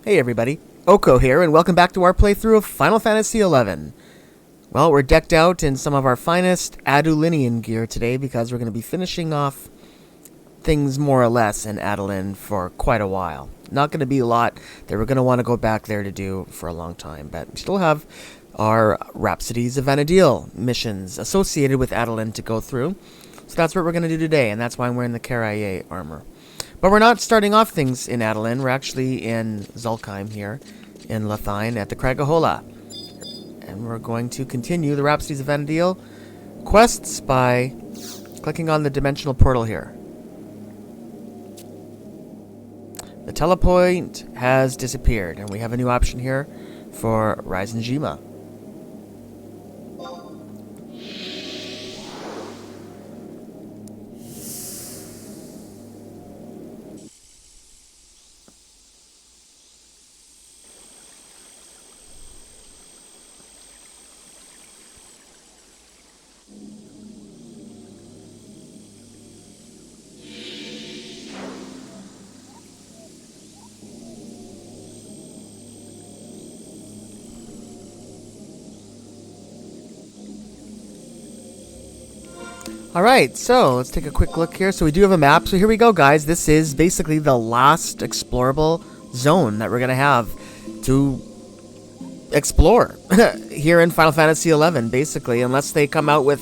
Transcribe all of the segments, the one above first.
Hey everybody, Oko here, and welcome back to our playthrough of Final Fantasy XI. Well, we're decked out in some of our finest Adulinian gear today because we're going to be finishing off things more or less in Adolin for quite a while. Not going to be a lot that we're going to want to go back there to do for a long time, but we still have our Rhapsodies of Vana'diel missions associated with Adolin to go through. So that's what we're going to do today, and that's why I'm wearing the Karaye armor. But we're not starting off things in Adolin. We're actually in Zulkheim here, in Lethine, at the Kragahola. And we're going to continue the Rhapsodies of Vana'diel quests by clicking on the dimensional portal here. The telepoint has disappeared, and we have a new option here for Reisenjima. Alright, so let's take a quick look here. So we do have a map. So here we go, guys. This is basically the last explorable zone that we're going to have to explore here in Final Fantasy XI, basically, unless they come out with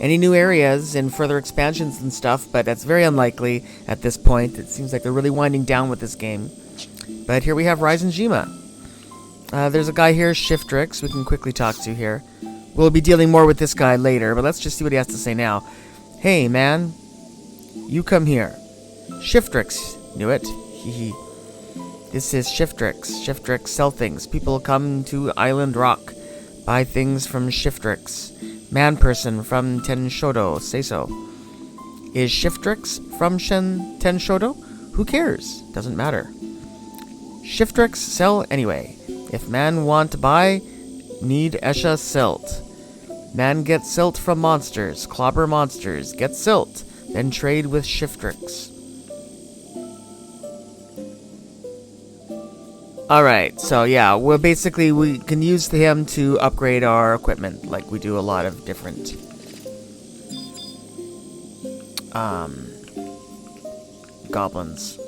any new areas and further expansions and stuff, but that's very unlikely at this point. It seems like they're really winding down with this game. But here we have Reisenjima. There's a guy here, Shiftrix, we can quickly talk to here. We'll be dealing more with this guy later, but let's just see what he has to say now. Hey, man. You come here. Shiftrix. Knew it. Hehe. This is Shiftrix. Shiftrix sell things. People come to Island Rock. Buy things from Shiftrix. Man person from Tenshodo. Say so. Is Shiftrix from Tenshodo? Who cares? Doesn't matter. Shiftrix sell anyway. If man want to buy, need Esha silt. Man get silt from monsters, clobber monsters, get silt, then trade with Shiftrix. Alright, so yeah, we can use him to upgrade our equipment, like we do a lot of different goblins.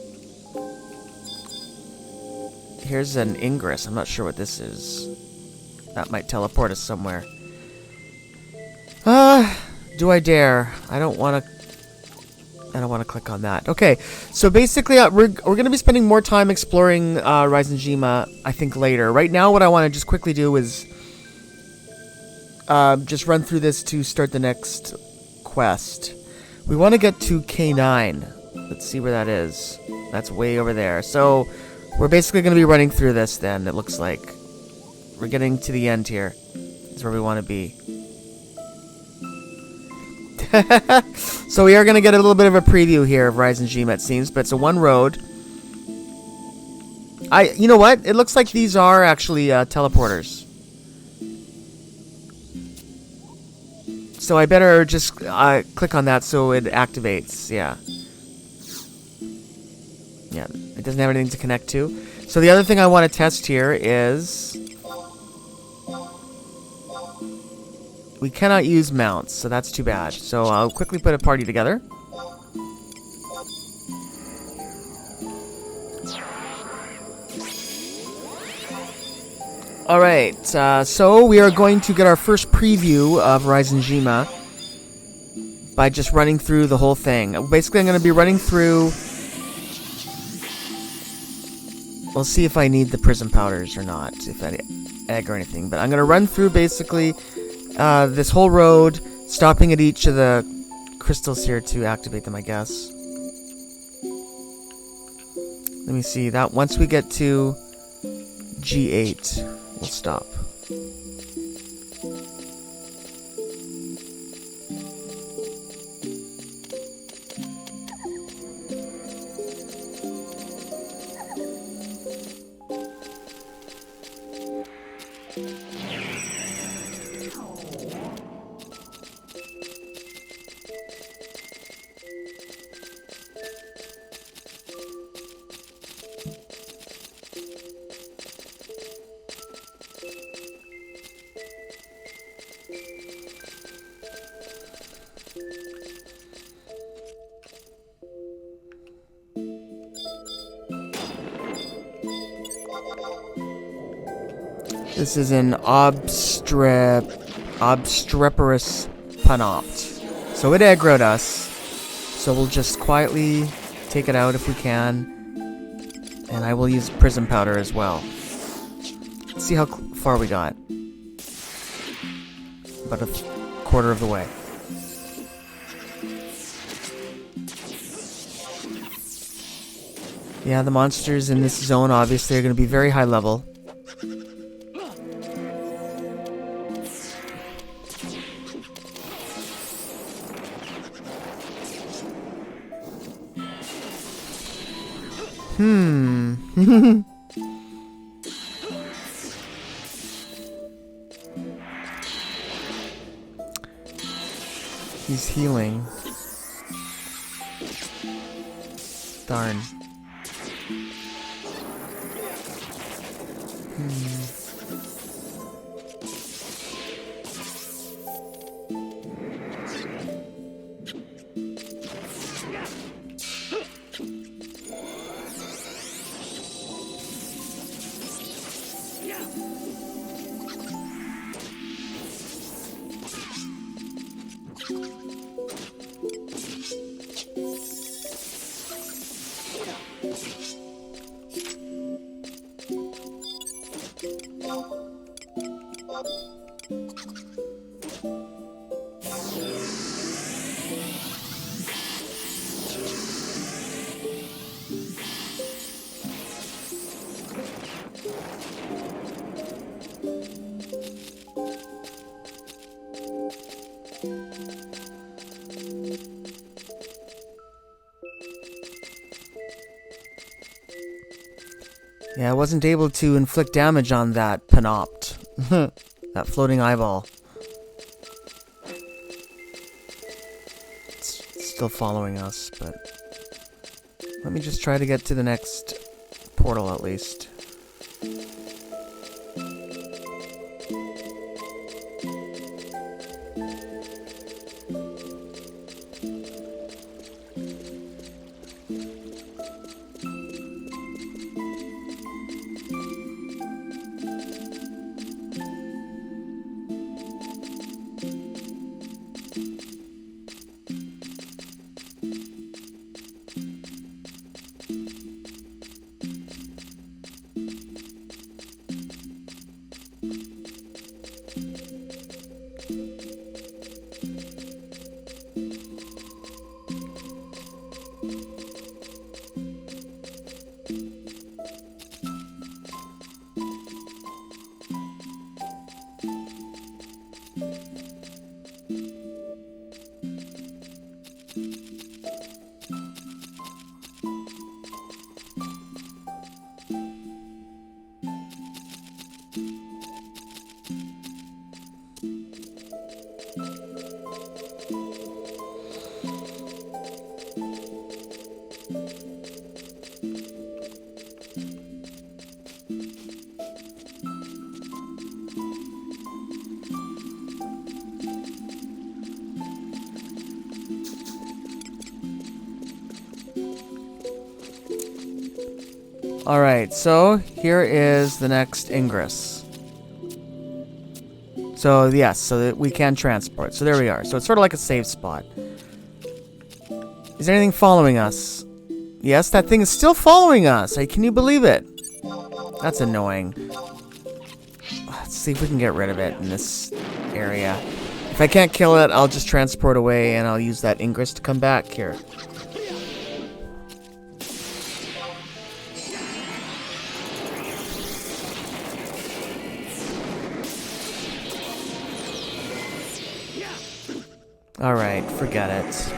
Here's an Ingress. I'm not sure what this is. That might teleport us somewhere. Do I dare? I don't want to click on that. Okay, so basically we're going to be spending more time exploring Reisenjima, I think, later. Right now, what I want to just quickly do is just run through this to start the next quest. We want to get to K9. Let's see where that is. That's way over there. So we're basically going to be running through this then, it looks like. We're getting to the end here. That's where we want to be. So we are going to get a little bit of a preview here of Reisenjima, it seems, but it's a one road. You know what? It looks like these are actually teleporters. So I better just click on that so it activates. Yeah. Yeah, it doesn't have anything to connect to. So the other thing I want to test here is we cannot use mounts, so that's too bad. So I'll quickly put a party together. Alright, so we are going to get our first preview of Reisenjima by just running through the whole thing. Basically, I'm going to be running through. We'll see if I need the prism powders or not, if I egg or anything. But I'm going to run through basically this whole road, stopping at each of the crystals here to activate them, I guess. Let me see that. Once we get to G8, we'll stop. This is an obstreperous panopt. So it aggroed us. So we'll just quietly take it out if we can. And I will use prism powder as well. Let's see how far we got. About a quarter of the way. Yeah, the monsters in this zone obviously are going to be very high level. He's healing. Darn. Yeah, I wasn't able to inflict damage on that panopt. That floating eyeball. It's still following us, but... Let me just try to get to the next portal at least. Alright, so here is the next ingress. So, yes, so that we can transport. So there we are. So it's sort of like a save spot. Is there anything following us? Yes, that thing is still following us. Hey, can you believe it? That's annoying. Let's see if we can get rid of it in this area. If I can't kill it, I'll just transport away and I'll use that ingress to come back here. Alright, forget it.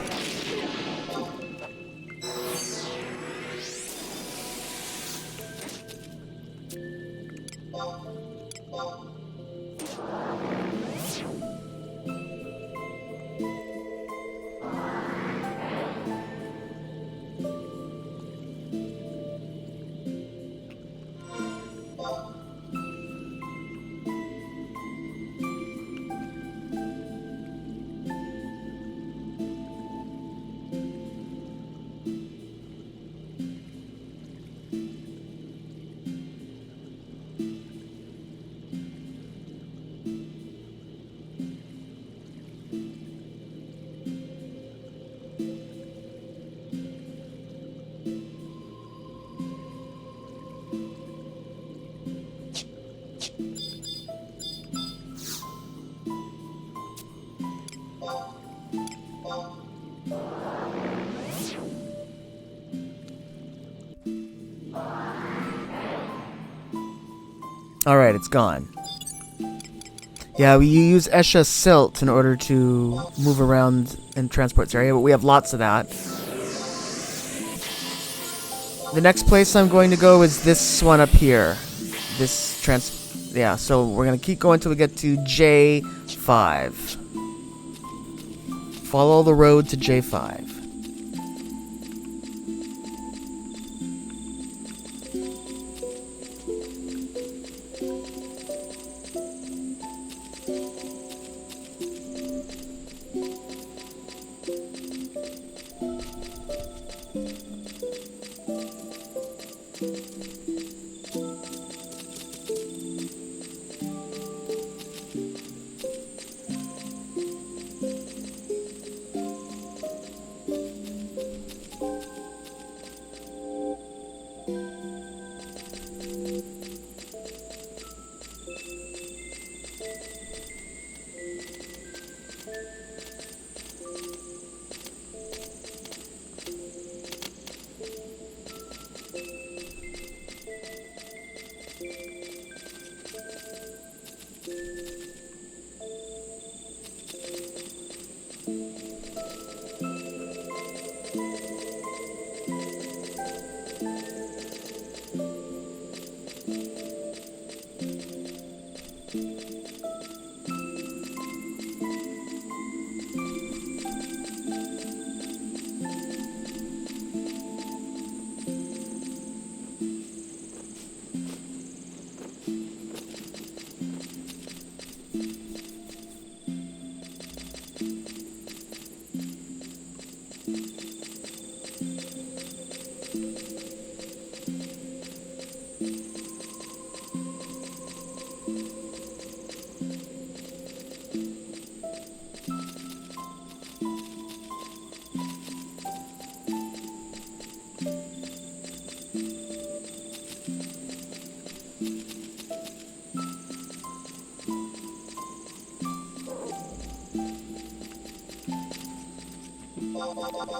Alright, it's gone. Yeah, we use Esha silt in order to move around and transport this area, but we have lots of that. The next place I'm going to go is this one up here. Yeah, so we're going to keep going until we get to J5. Follow the road to J5.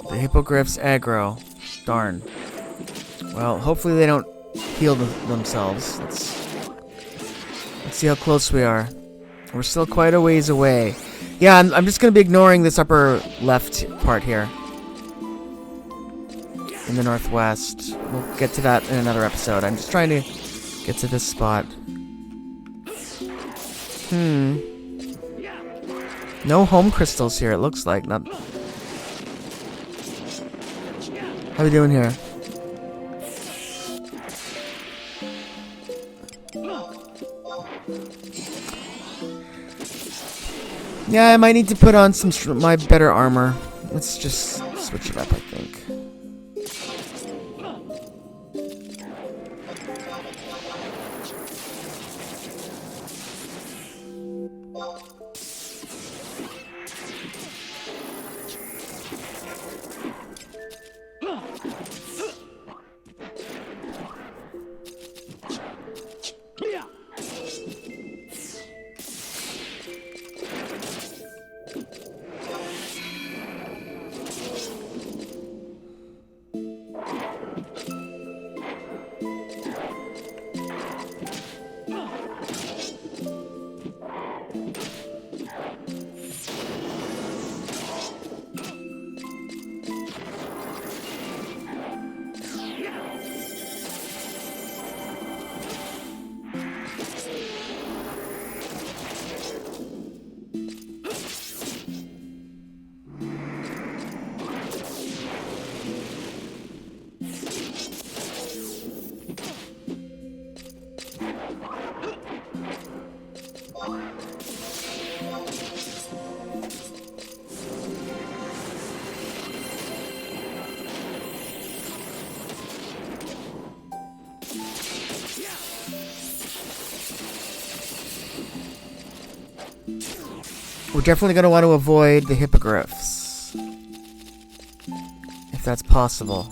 The hippogriffs aggro. Darn. Well, hopefully they don't heal themselves. Let's see how close we are. We're still quite a ways away. Yeah, I'm just going to be ignoring this upper left part here. In the northwest. We'll get to that in another episode. I'm just trying to get to this spot. No home crystals here, it looks like. Not. How are we doing here? Yeah, I might need to put on my better armor. Let's just switch it up, I think. We're definitely going to want to avoid the hippogriffs. If that's possible.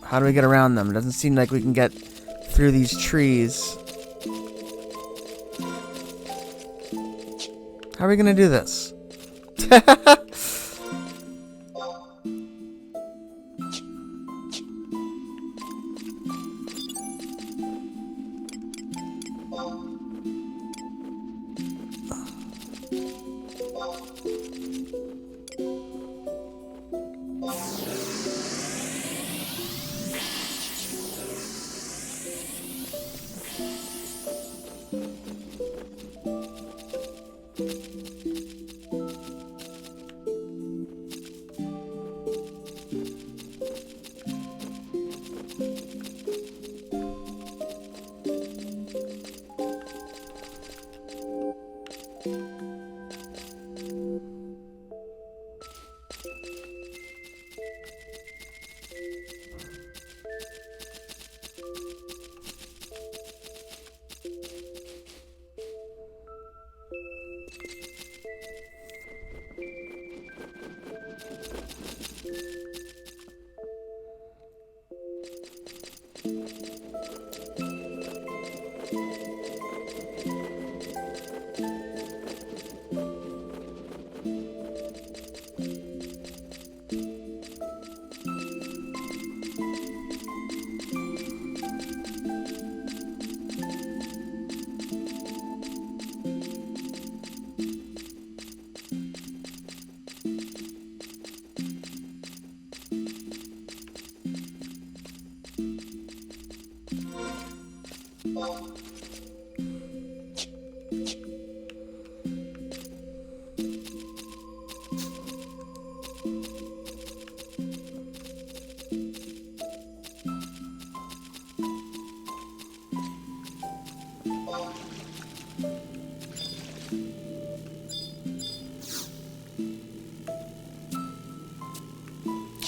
How do we get around them? It doesn't seem like we can get through these trees. How are we going to do this?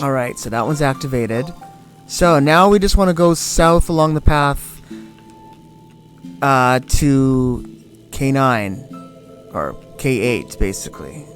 Alright, so that one's activated. So now we just want to go south along the path to K9, or K8 basically.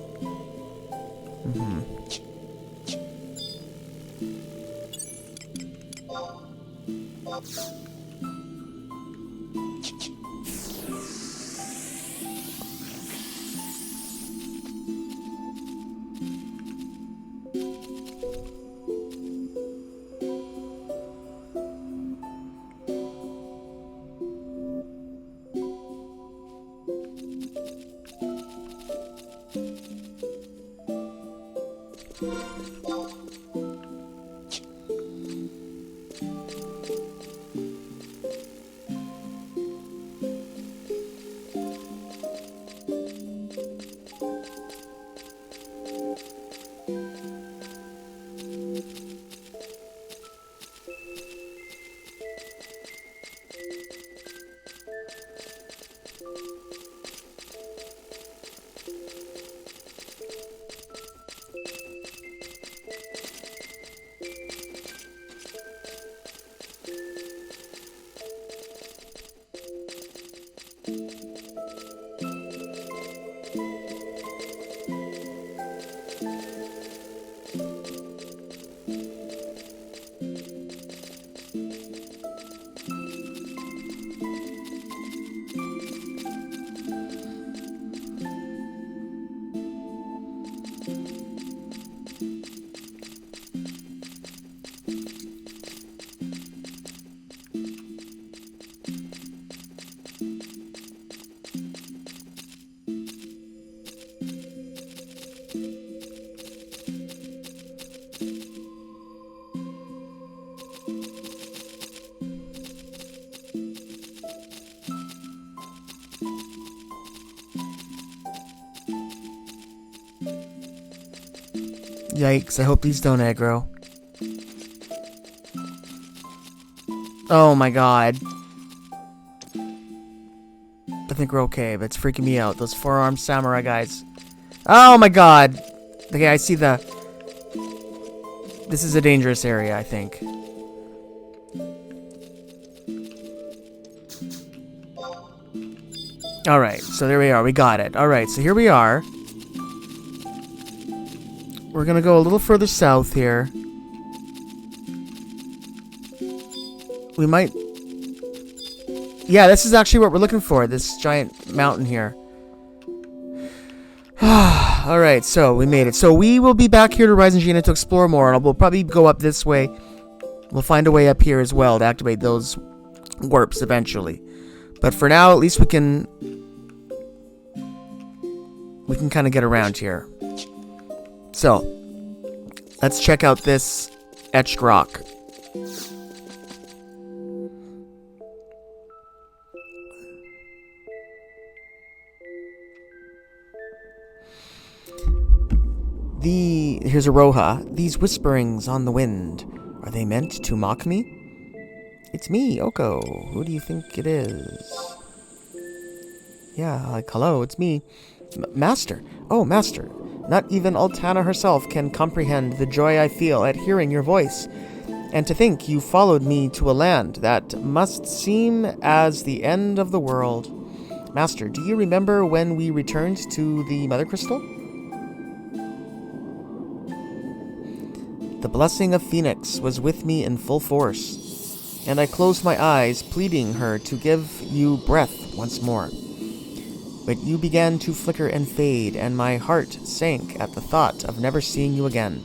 Yikes, I hope these don't aggro. Oh my god. I think we're okay, but it's freaking me out. Those four-armed samurai guys. Oh my god! Okay, I see the... This is a dangerous area, I think. Alright, so there we are. We got it. Alright, so here we are. We're gonna go a little further south here. We might... Yeah, this is actually what we're looking for. This giant mountain here. Alright, so we made it. So we will be back here to Reisenjima to explore more. And we'll probably go up this way. We'll find a way up here as well to activate those warps eventually. But for now, at least we can kind of get around here. So, let's check out this etched rock. Here's a Roja. These whisperings on the wind, are they meant to mock me? It's me, Oko. Who do you think it is? Yeah, like, hello, it's me. Master. Oh, Master. Not even Altana herself can comprehend the joy I feel at hearing your voice. And to think you followed me to a land that must seem as the end of the world. Master, do you remember when we returned to the Mother Crystal? The blessing of Phoenix was with me in full force, and I closed my eyes, pleading her to give you breath once more. But you began to flicker and fade, and my heart sank at the thought of never seeing you again.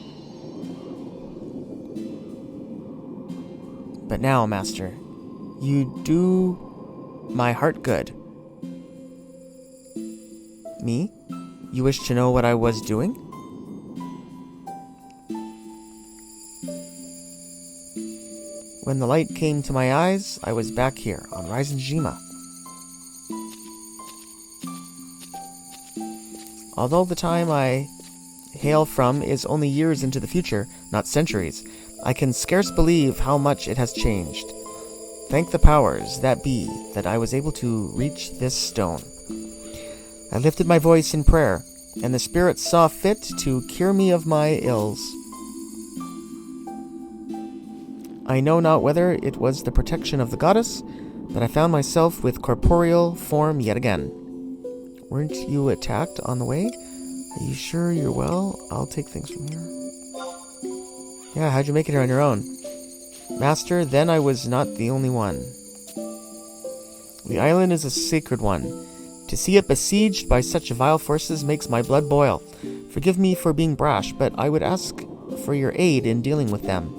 But now, Master, you do my heart good. Me? You wish to know what I was doing? When the light came to my eyes, I was back here on Reisenjima. Although the time I hail from is only years into the future, not centuries, I can scarce believe how much it has changed. Thank the powers that be that I was able to reach this stone. I lifted my voice in prayer, and the spirits saw fit to cure me of my ills. I know not whether it was the protection of the goddess, but I found myself with corporeal form yet again. Weren't you attacked on the way? Are you sure you're well? I'll take things from here. Yeah, how'd you make it here on your own? Master, then I was not the only one. The island is a sacred one. To see it besieged by such vile forces makes my blood boil. Forgive me for being brash, but I would ask for your aid in dealing with them.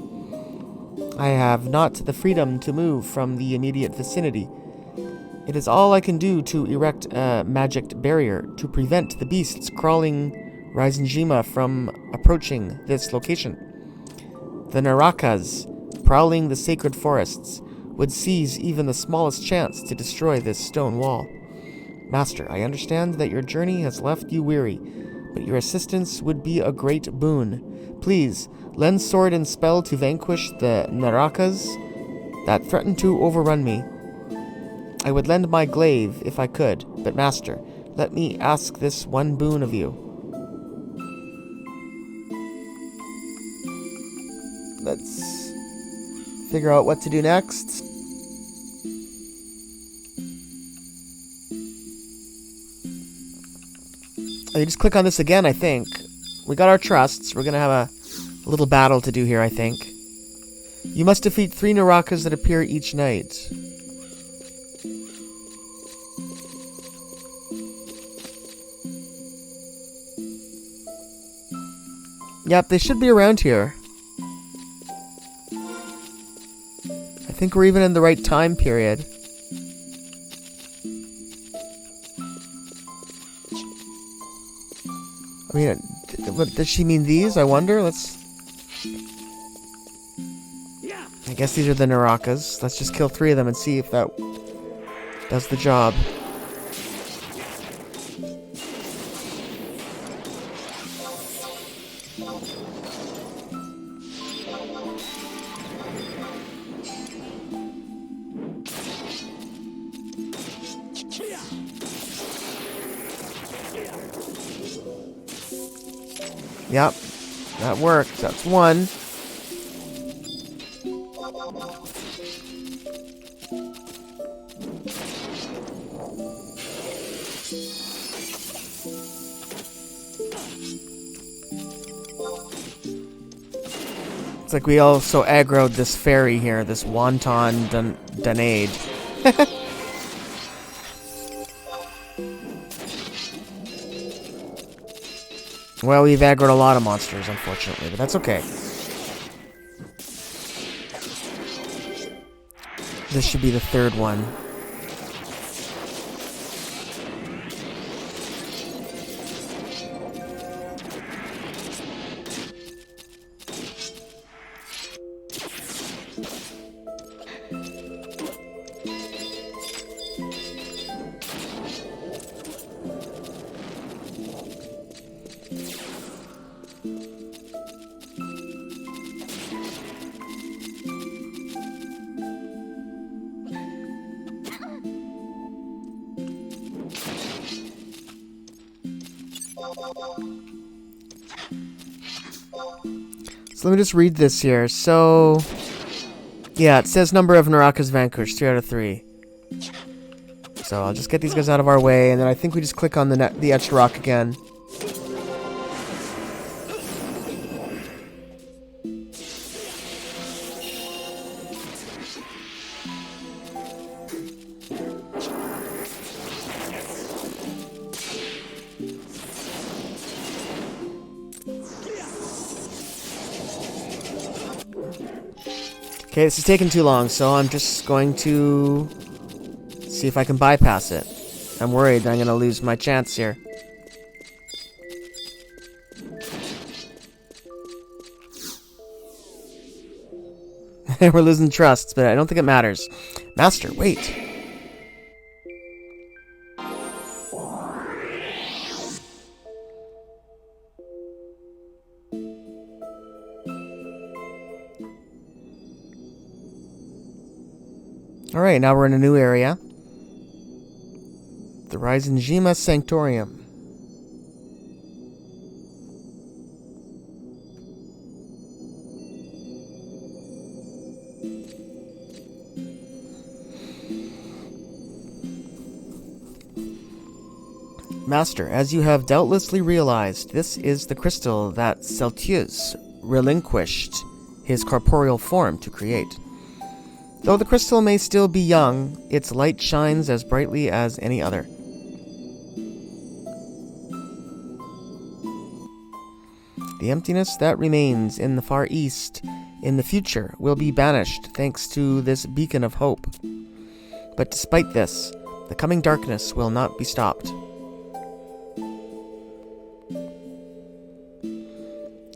I have not the freedom to move from the immediate vicinity. It is all I can do to erect a magic barrier to prevent the beasts crawling Reisenjima from approaching this location. The Narakas, prowling the sacred forests, would seize even the smallest chance to destroy this stone wall. Master, I understand that your journey has left you weary, but your assistance would be a great boon. Please, lend sword and spell to vanquish the Narakas that threaten to overrun me. I would lend my glaive if I could, but Master, let me ask this one boon of you. Let's figure out what to do next. Oh, you just click on this again, I think. We got our trusts. We're going to have a little battle to do here, I think. You must defeat 3 Narakas that appear each night. Yep, they should be around here. I think we're even in the right time period. I mean, what, does she mean these? I wonder. Let's... I guess these are the Narakas. Let's just kill 3 of them and see if that does the job. Yep, that worked. That's 1. It's like we also aggroed this fairy here, this Wanton Danade. Well, we've aggroed a lot of monsters, unfortunately, but that's okay. This should be the 3rd one. So let me just read this here. So, yeah, it says number of Narakas vanquished, 3 out of 3. So I'll just get these guys out of our way, and then I think we just click on the etched rock again. Okay, this is taking too long, so I'm just going to see if I can bypass it. I'm worried that I'm going to lose my chance here. We're losing trust, but I don't think it matters. Master, wait. Alright, now we're in a new area. The Reisenjima Sanctorium. Master, as you have doubtlessly realized, this is the crystal that Celtius relinquished his corporeal form to create. Though the crystal may still be young, its light shines as brightly as any other. The emptiness that remains in the far east in the future will be banished thanks to this beacon of hope. But despite this, the coming darkness will not be stopped.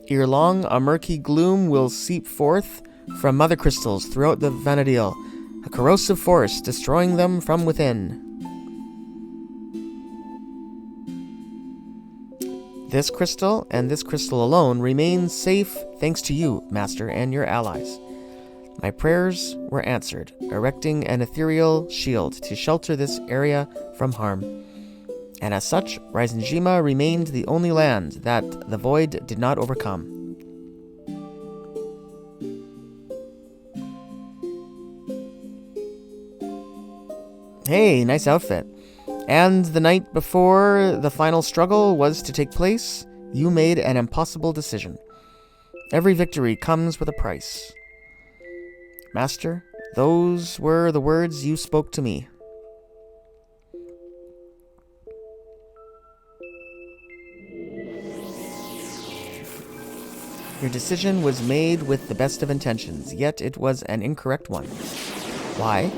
Ere long, a murky gloom will seep forth from mother crystals throughout the Vanadil, a corrosive force destroying them from within. This crystal, and this crystal alone, remains safe thanks to you, Master, and your allies. My prayers were answered, erecting an ethereal shield to shelter this area from harm. And as such, Reisenjima remained the only land that the void did not overcome. Hey, nice outfit. And the night before the final struggle was to take place, you made an impossible decision. Every victory comes with a price. Master, those were the words you spoke to me. Your decision was made with the best of intentions, yet it was an incorrect one. Why?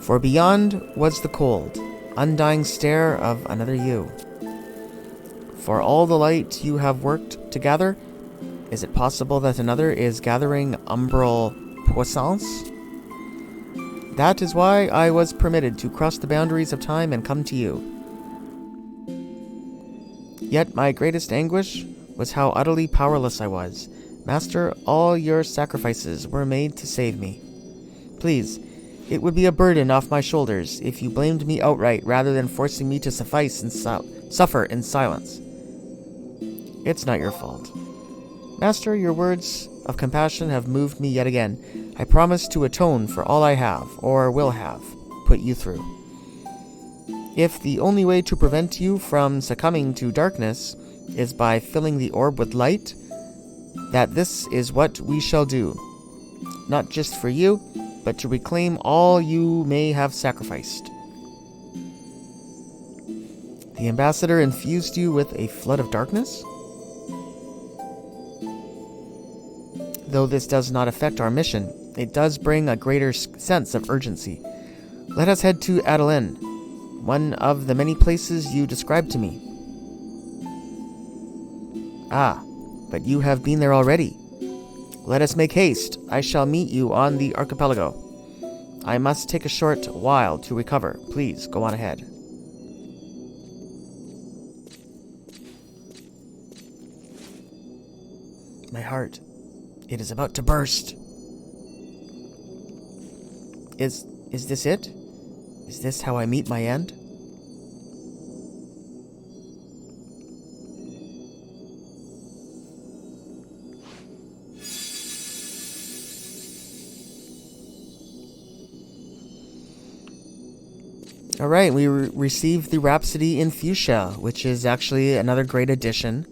For beyond was the cold, undying stare of another you. For all the light you have worked to gather, is it possible that another is gathering umbral puissance? That is why I was permitted to cross the boundaries of time and come to you. Yet my greatest anguish was how utterly powerless I was. Master, all your sacrifices were made to save me. Please, it would be a burden off my shoulders if you blamed me outright rather than forcing me to suffer in silence. It's not your fault. Master, your words of compassion have moved me yet again. I promise to atone for all I have, or will have, put you through. If the only way to prevent you from succumbing to darkness is by filling the orb with light, that this is what we shall do, not just for you, but to reclaim all you may have sacrificed. The ambassador infused you with a flood of darkness? Though this does not affect our mission, it does bring a greater sense of urgency. Let us head to Adeline, one of the many places you described to me. Ah, but you have been there already. Let us make haste. I shall meet you on the archipelago. I must take a short while to recover. Please, go on ahead. My heart. It is about to burst. Is this it? Is this how I meet my end? Alright, we received the Rhapsody in Fuchsia, which is actually another great addition.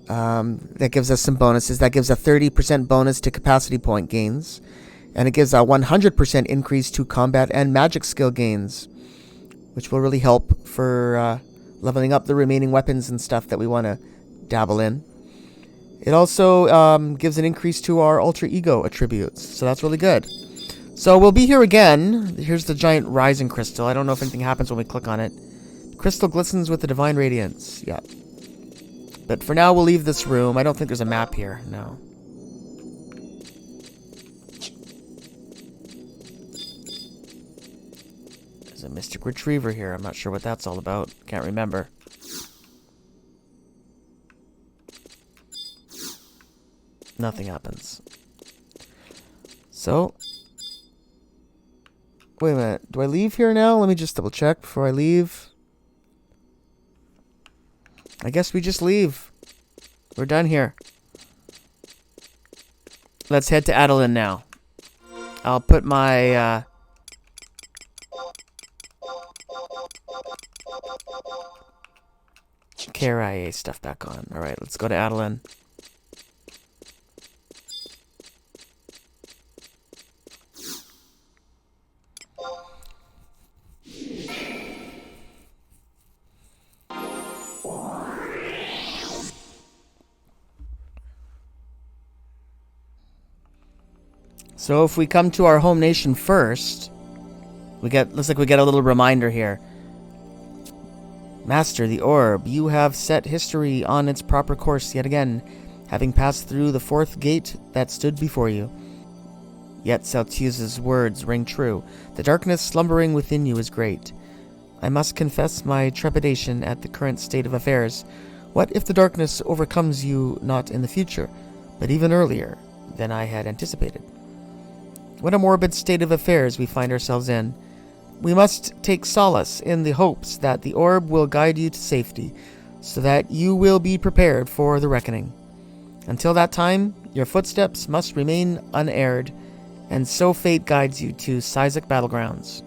That gives us some bonuses. That gives a 30% bonus to capacity point gains. And it gives a 100% increase to combat and magic skill gains, which will really help for leveling up the remaining weapons and stuff that we want to dabble in. It also gives an increase to our alter ego attributes, so that's really good. So we'll be here again. Here's the giant rising crystal. I don't know if anything happens when we click on it. Crystal glistens with the divine radiance. Yeah. But for now, we'll leave this room. I don't think there's a map here. No. a mystic retriever here. I'm not sure what that's all about. Can't remember. Nothing happens. So, wait a minute. Do I leave here now? Let me just double check before I leave. I guess we just leave. We're done here. Let's head to Adeline now. I'll put my KRIA stuff back on. Alright, let's go to Adeline. So if we come to our home nation first, looks like we get a little reminder here. Master, the orb, you have set history on its proper course yet again, having passed through the fourth gate that stood before you. Yet Saltuse's words ring true. The darkness slumbering within you is great. I must confess my trepidation at the current state of affairs. What if the darkness overcomes you not in the future, but even earlier than I had anticipated? What a morbid state of affairs we find ourselves in. We must take solace in the hopes that the orb will guide you to safety, so that you will be prepared for the reckoning. Until that time, your footsteps must remain unerred, and so fate guides you to Sizek Battlegrounds.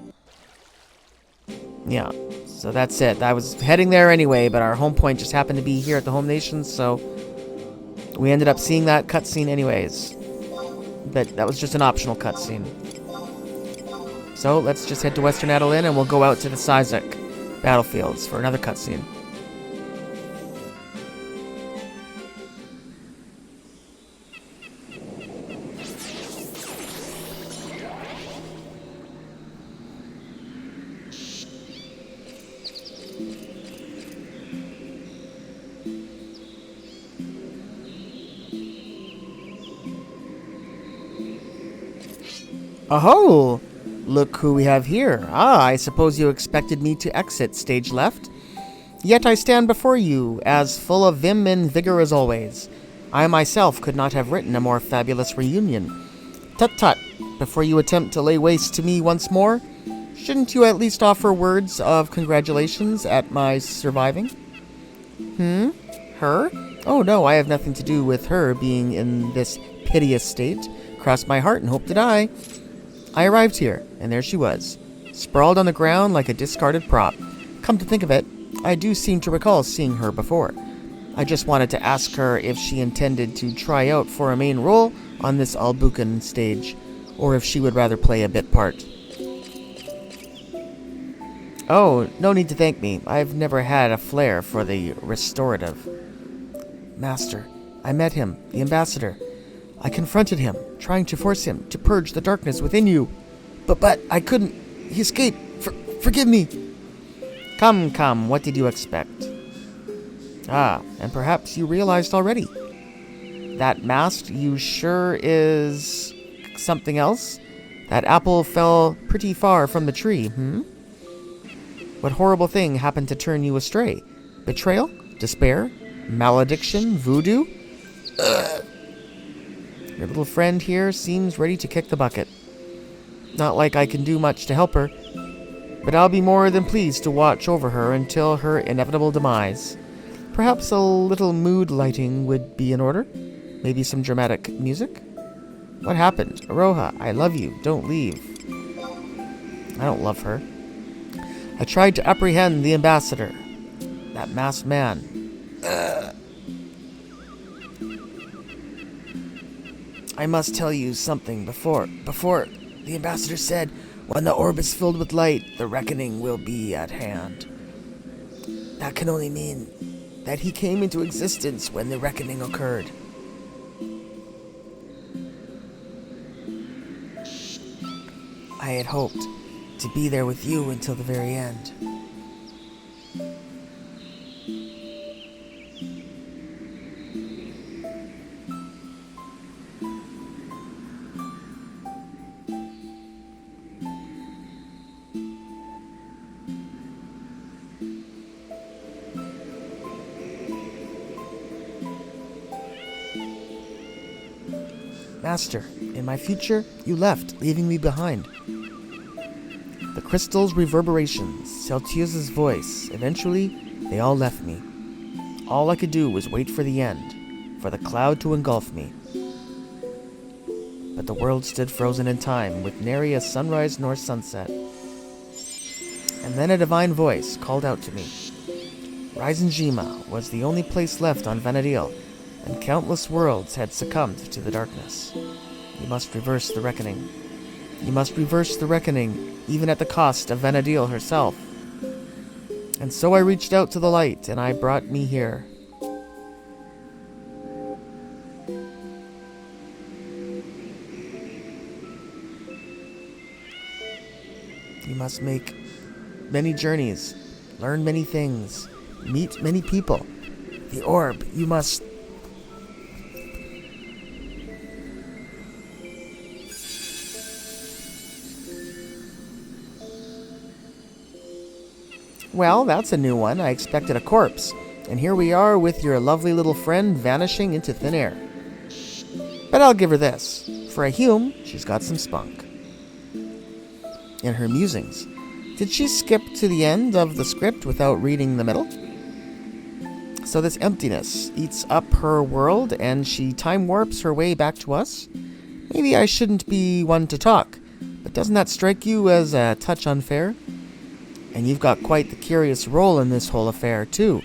Yeah, so that's it. I was heading there anyway, but our home point just happened to be here at the home nation, so we ended up seeing that cutscene anyways. But that was just an optional cutscene. So let's just head to Western Adeline and we'll go out to the Sizek battlefields for another cutscene. Oh, look who we have here. Ah, I suppose you expected me to exit stage left? Yet I stand before you, as full of vim and vigor as always. I myself could not have written a more fabulous reunion. Tut-tut, before you attempt to lay waste to me once more, shouldn't you at least offer words of congratulations at my surviving? Her? Oh no, I have nothing to do with her being in this piteous state. Cross my heart and hope to die. I arrived here, and there she was, sprawled on the ground like a discarded prop. Come to think of it, I do seem to recall seeing her before. I just wanted to ask her if she intended to try out for a main role on this Albucan stage, or if she would rather play a bit part. Oh, no need to thank me. I've never had a flair for the restorative. Master, I met him, the ambassador. I confronted him, trying to force him to purge the darkness within you. But I couldn't. He escaped. Forgive me. Come, what did you expect? Ah, and perhaps you realized already. That mask, you sure is something else? That apple fell pretty far from the tree, What horrible thing happened to turn you astray? Betrayal? Despair? Malediction? Voodoo? Ugh. Your little friend here seems ready to kick the bucket. Not like I can do much to help her, but I'll be more than pleased to watch over her until her inevitable demise. Perhaps a little mood lighting would be in order? Maybe some dramatic music? What happened? Aroha, I love you. Don't leave. I don't love her. I tried to apprehend the ambassador. That masked man. Ugh. I must tell you something before the ambassador said, when the orb is filled with light, the reckoning will be at hand. That can only mean that he came into existence when the reckoning occurred. I had hoped to be there with you until the very end. Master, in my future, you left, leaving me behind. The crystal's reverberations, Celtius's voice, eventually, they all left me. All I could do was wait for the end, for the cloud to engulf me. But the world stood frozen in time, with nary a sunrise nor sunset. And then a divine voice called out to me. Reisenjima was the only place left on Vanadil, and countless worlds had succumbed to the darkness. You must reverse the reckoning. You must reverse the reckoning, even at the cost of Vanadil herself. And so I reached out to the light, and I brought me here. You must make many journeys, learn many things, meet many people. The orb, you must... Well, that's a new one. I expected a corpse. And here we are with your lovely little friend vanishing into thin air. But I'll give her this. For a Hume, she's got some spunk. In her musings, did she skip to the end of the script without reading the middle? So this emptiness eats up her world and she time warps her way back to us? Maybe I shouldn't be one to talk, but doesn't that strike you as a touch unfair? And you've got quite the curious role in this whole affair, too.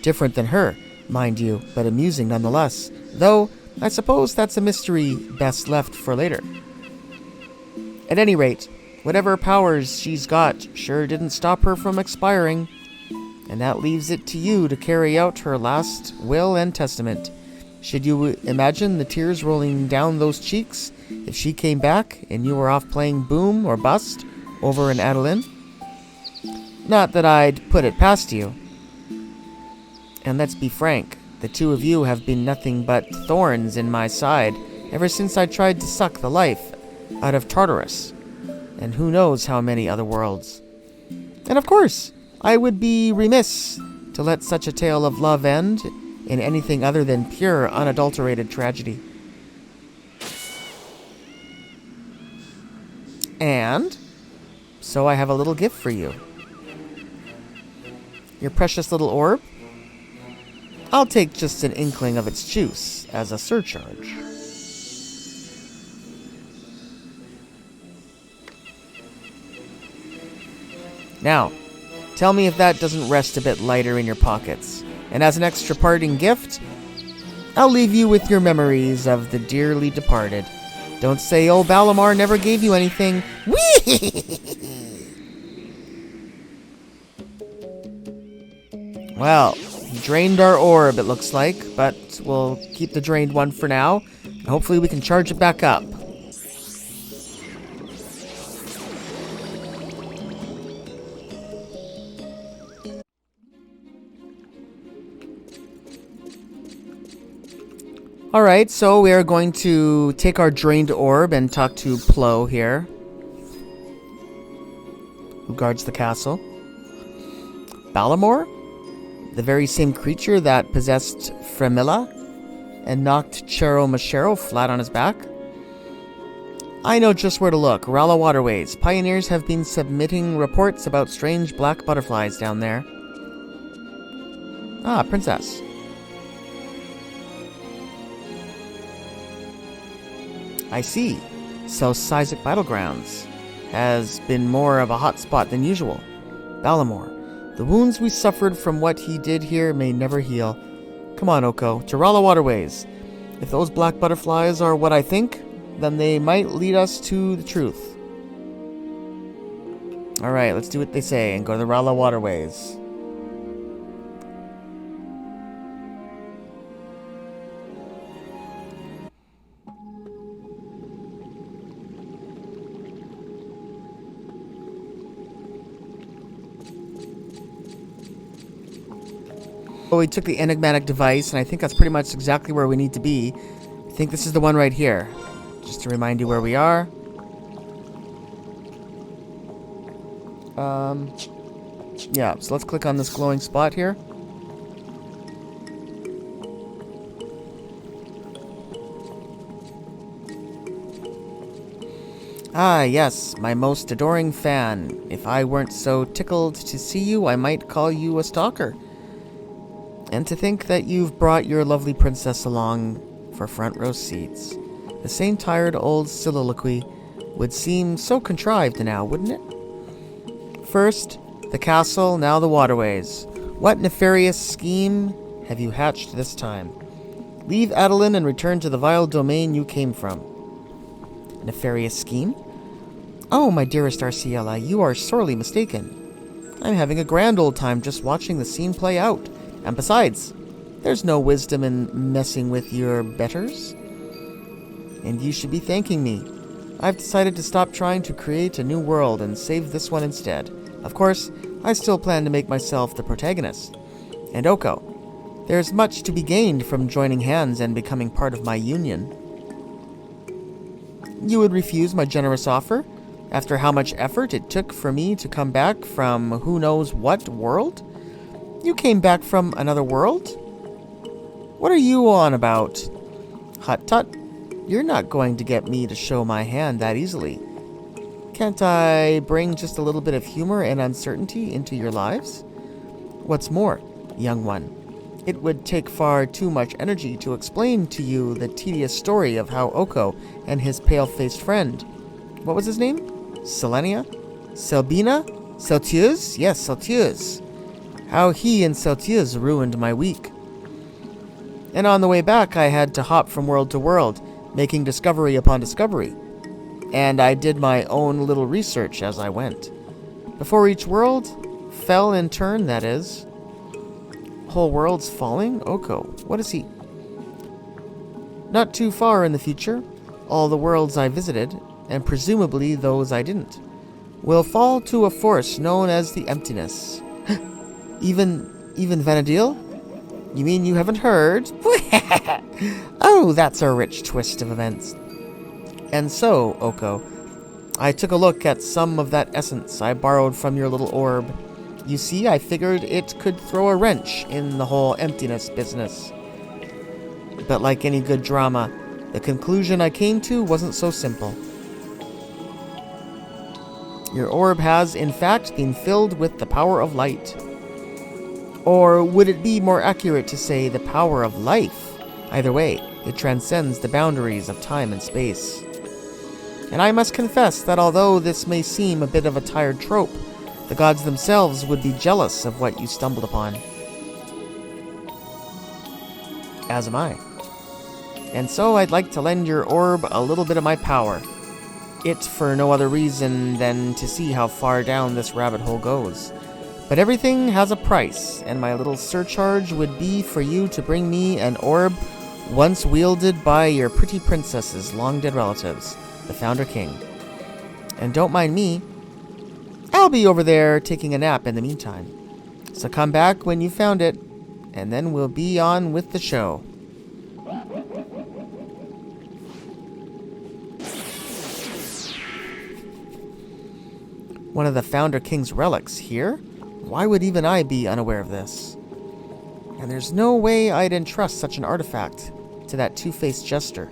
Different than her, mind you, but amusing nonetheless. Though, I suppose that's a mystery best left for later. At any rate, whatever powers she's got sure didn't stop her from expiring. And that leaves it to you to carry out her last will and testament. Should you imagine the tears rolling down those cheeks if she came back and you were off playing boom or bust over in Adeline? Not that I'd put it past you. And let's be frank, the two of you have been nothing but thorns in my side ever since I tried to suck the life out of Tartarus, and who knows how many other worlds. And of course, I would be remiss to let such a tale of love end in anything other than pure, unadulterated tragedy. And so I have a little gift for you. Your precious little orb? I'll take just an inkling of its juice as a surcharge. Now, tell me if that doesn't rest a bit lighter in your pockets. And as an extra parting gift, I'll leave you with your memories of the dearly departed. Don't say old Balamar never gave you anything. Whee! Well, he drained our orb, it looks like, but we'll keep the drained one for now, and hopefully we can charge it back up. Alright, so we are going to take our drained orb and talk to Plo here, who guards the castle. Balamor? The very same creature that possessed Fremilla and knocked Chero Machero flat on his back? I know just where to look. Rala Waterways. Pioneers have been submitting reports about strange black butterflies down there. Ah, princess. I see. So Sizik Battlegrounds has been more of a hot spot than usual. Balamor. The wounds we suffered from what he did here may never heal. Come on, Oko, to Rala Waterways. If those black butterflies are what I think, then they might lead us to the truth. Alright, let's do what they say and go to the Rala Waterways. Well, we took the enigmatic device, and I think that's pretty much exactly where we need to be. I think this is the one right here. Just to remind you where we are. Yeah, so let's click on this glowing spot here. Ah, yes, my most adoring fan. If I weren't so tickled to see you, I might call you a stalker. And to think that you've brought your lovely princess along for front row seats. The same tired old soliloquy would seem so contrived now, wouldn't it? First, the castle, now the waterways. What nefarious scheme have you hatched this time? Leave Adeline and return to the vile domain you came from. Nefarious scheme? Oh, my dearest Arciella, you are sorely mistaken. I'm having a grand old time just watching the scene play out. And besides, there's no wisdom in messing with your betters. And you should be thanking me. I've decided to stop trying to create a new world and save this one instead. Of course, I still plan to make myself the protagonist. And Oko, there's much to be gained from joining hands and becoming part of my union. You would refuse my generous offer, after how much effort it took for me to come back from who knows what world? You came back from another world? What are you on about? Hut-tut, you're not going to get me to show my hand that easily. Can't I bring just a little bit of humor and uncertainty into your lives? What's more, young one, it would take far too much energy to explain to you the tedious story of how Oko and his pale-faced friend, what was his name? Selenia? Selbina? Celtius? Yes, Celtius. How he and Celtius ruined my week. And on the way back, I had to hop from world to world, making discovery upon discovery. And I did my own little research as I went. Before each world fell in turn, that is. Whole world's falling? Oko, what is he? Not too far in the future, all the worlds I visited, and presumably those I didn't, will fall to a force known as the emptiness. Even Vanadil? You mean you haven't heard? Oh, that's a rich twist of events. And so, Oko, I took a look at some of that essence I borrowed from your little orb. You see, I figured it could throw a wrench in the whole emptiness business. But like any good drama, the conclusion I came to wasn't so simple. Your orb has, in fact, been filled with the power of light. Or would it be more accurate to say the power of life? Either way, it transcends the boundaries of time and space. And I must confess that although this may seem a bit of a tired trope, the gods themselves would be jealous of what you stumbled upon. As am I. And so I'd like to lend your orb a little bit of my power. It for no other reason than to see how far down this rabbit hole goes. But everything has a price, and my little surcharge would be for you to bring me an orb once wielded by your pretty princess's long-dead relatives, the Founder King. And don't mind me, I'll be over there taking a nap in the meantime. So come back when you found it, and then we'll be on with the show. One of the Founder King's relics here? Why would even I be unaware of this? And there's no way I'd entrust such an artifact to that two-faced jester.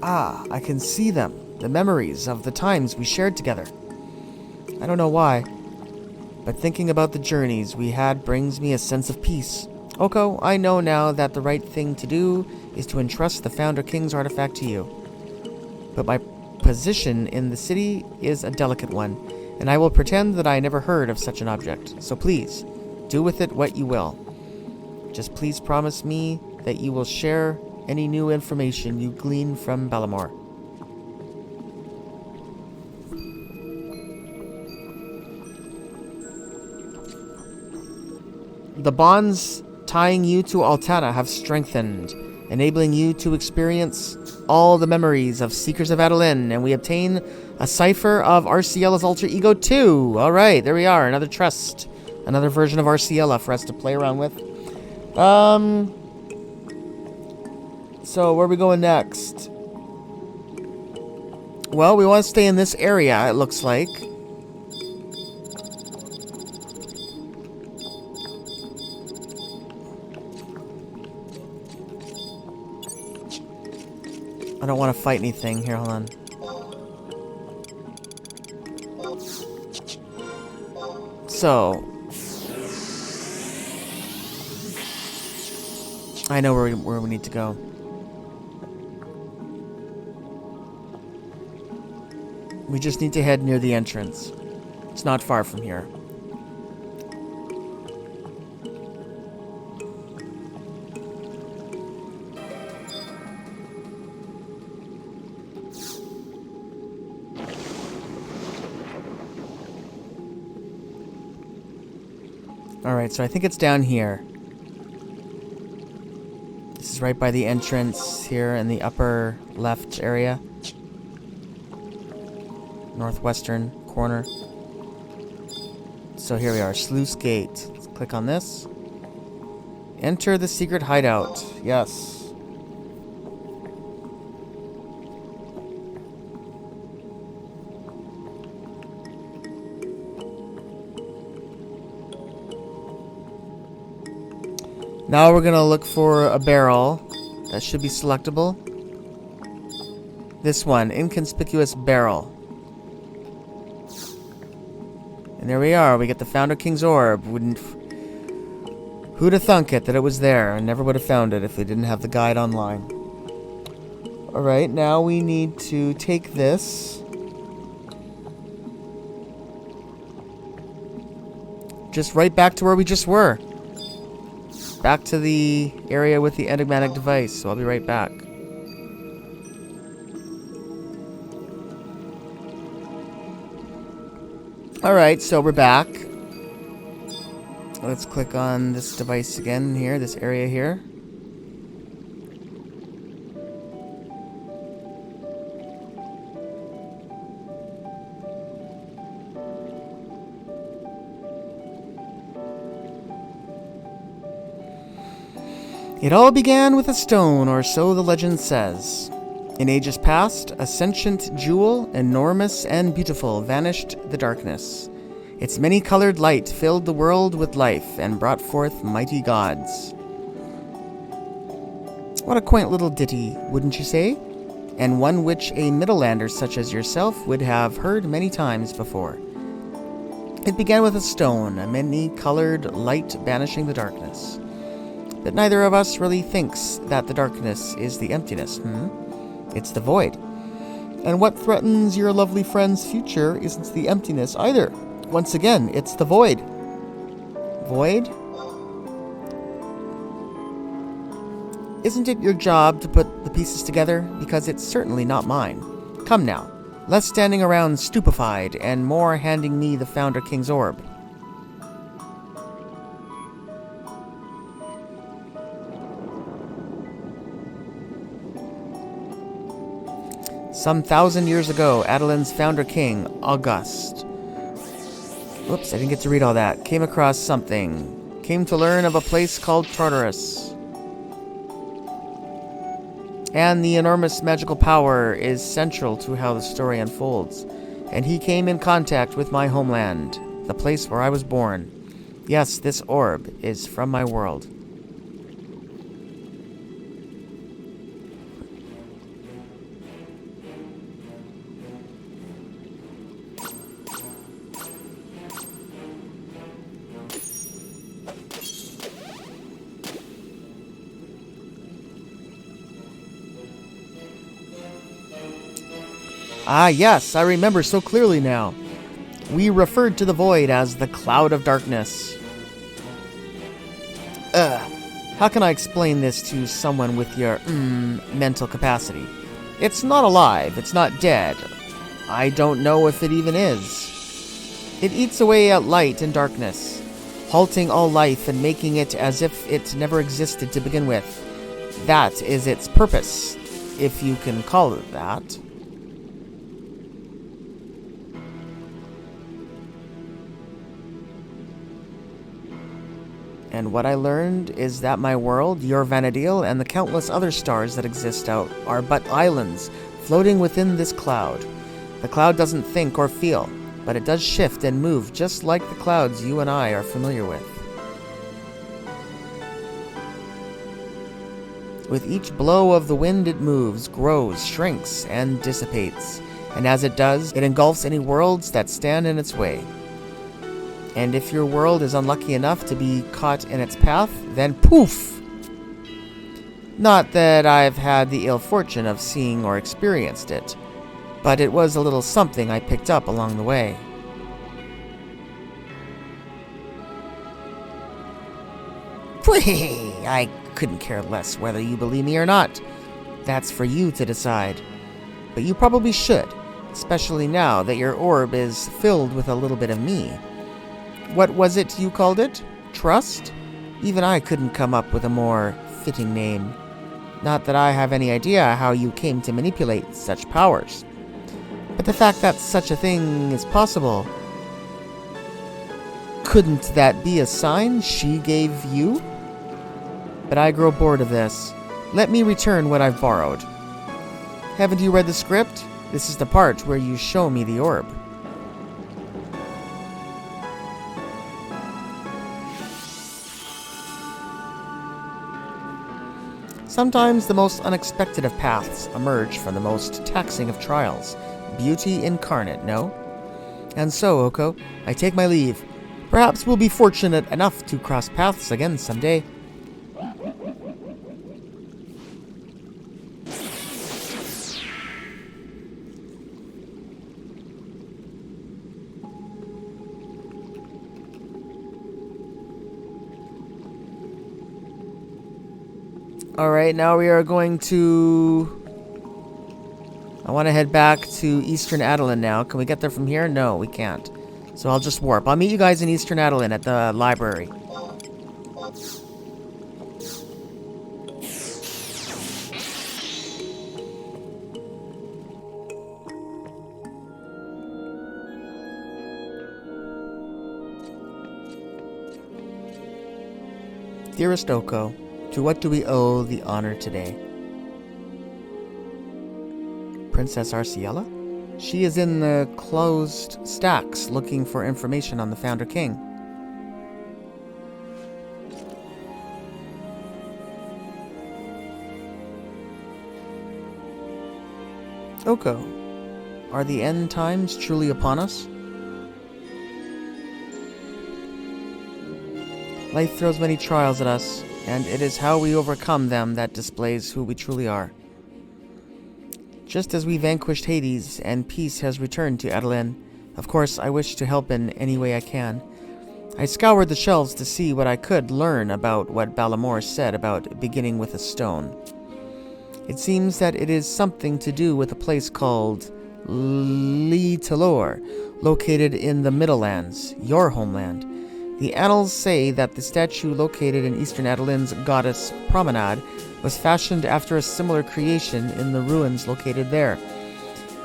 Ah, I can see them, the memories of the times we shared together. I don't know why, but thinking about the journeys we had brings me a sense of peace. Oko, I know now that the right thing to do is to entrust the Founder King's artifact to you. But my position in the city is a delicate one, and I will pretend that I never heard of such an object. So please, do with it what you will. Just please promise me that you will share any new information you glean from Bellamore. The bonds tying you to Altana have strengthened, enabling you to experience all the memories of Seekers of Adeline, and we obtain a cipher of Arciella's alter ego too. Alright, there we are, another trust. Another version of Arciella for us to play around with. So where are we going next? Well, we want to stay in this area, it looks like. I don't want to fight anything. Here, hold on. So, I know where we need to go. We just need to head near the entrance. It's not far from here. Alright, so I think it's down here. This is right by the entrance here in the upper left area. Northwestern corner. So here we are, Sluice Gate. Let's click on this. Enter the secret hideout. Yes. Now we're gonna look for a barrel that should be selectable. This one, inconspicuous barrel. And there we are, we get the Founder King's Orb. Who'd have thunk it that it was there? I never would have found it if we didn't have the guide online. Alright, now we need to take this. Just right back to where we just were. Back to the area with the enigmatic device, so I'll be right back. Alright, so we're back. Let's click on this device again here, this area here. It all began with a stone, or so the legend says. In ages past, a sentient jewel, enormous and beautiful, vanished the darkness. Its many-colored light filled the world with life and brought forth mighty gods. What a quaint little ditty, wouldn't you say? And one which a Middlelander such as yourself would have heard many times before. It began with a stone, a many-colored light banishing the darkness. But neither of us really thinks that the darkness is the emptiness, It's the void. And what threatens your lovely friend's future isn't the emptiness either. Once again, it's the void. Void? Isn't it your job to put the pieces together? Because it's certainly not mine. Come now, less standing around stupefied and more handing me the Founder King's Orb. Some 1,000 years ago, Adolin's founder king, August. Whoops, I didn't get to read all that. Came across something. Came to learn of a place called Tartarus. And the enormous magical power is central to how the story unfolds. And he came in contact with my homeland, the place where I was born. Yes, this orb is from my world. Ah, yes, I remember so clearly now. We referred to the void as the cloud of darkness. How can I explain this to someone with your, mental capacity? It's not alive, it's not dead. I don't know if it even is. It eats away at light and darkness, halting all life and making it as if it never existed to begin with. That is its purpose, if you can call it that. And what I learned is that my world, your Vanadil, and the countless other stars that exist out are but islands floating within this cloud. The cloud doesn't think or feel, but it does shift and move just like the clouds you and I are familiar with. With each blow of the wind it moves, grows, shrinks, and dissipates. And as it does, it engulfs any worlds that stand in its way. And if your world is unlucky enough to be caught in its path, then poof! Not that I've had the ill fortune of seeing or experienced it, but it was a little something I picked up along the way. I couldn't care less whether you believe me or not. That's for you to decide. But you probably should, especially now that your orb is filled with a little bit of me. What was it you called it? Trust? Even I couldn't come up with a more fitting name. Not that I have any idea how you came to manipulate such powers. But the fact that such a thing is possible, couldn't that be a sign she gave you? But I grow bored of this. Let me return what I've borrowed. Haven't you read the script? This is the part where you show me the orb. Sometimes the most unexpected of paths emerge from the most taxing of trials. Beauty incarnate, no? And so, Oko, I take my leave. Perhaps we'll be fortunate enough to cross paths again someday. Alright, now we are going to... I want to head back to Eastern Adeline now. Can we get there from here? No, we can't. So I'll just warp. I'll meet you guys in Eastern Adeline at the library. Dearest Oko, to what do we owe the honor today? Princess Arciella? She is in the closed stacks looking for information on the Founder King. Oko, are the end times truly upon us? Life throws many trials at us, and it is how we overcome them that displays who we truly are. Just as we vanquished Hades and peace has returned to Adeline, of course I wish to help in any way I can. I scoured the shelves to see what I could learn about what Balamor said about beginning with a stone. It seems that it is something to do with a place called Lee Talor, located in the Middlelands, your homeland. The annals say that the statue located in Eastern Adeline's goddess Promenade was fashioned after a similar creation in the ruins located there.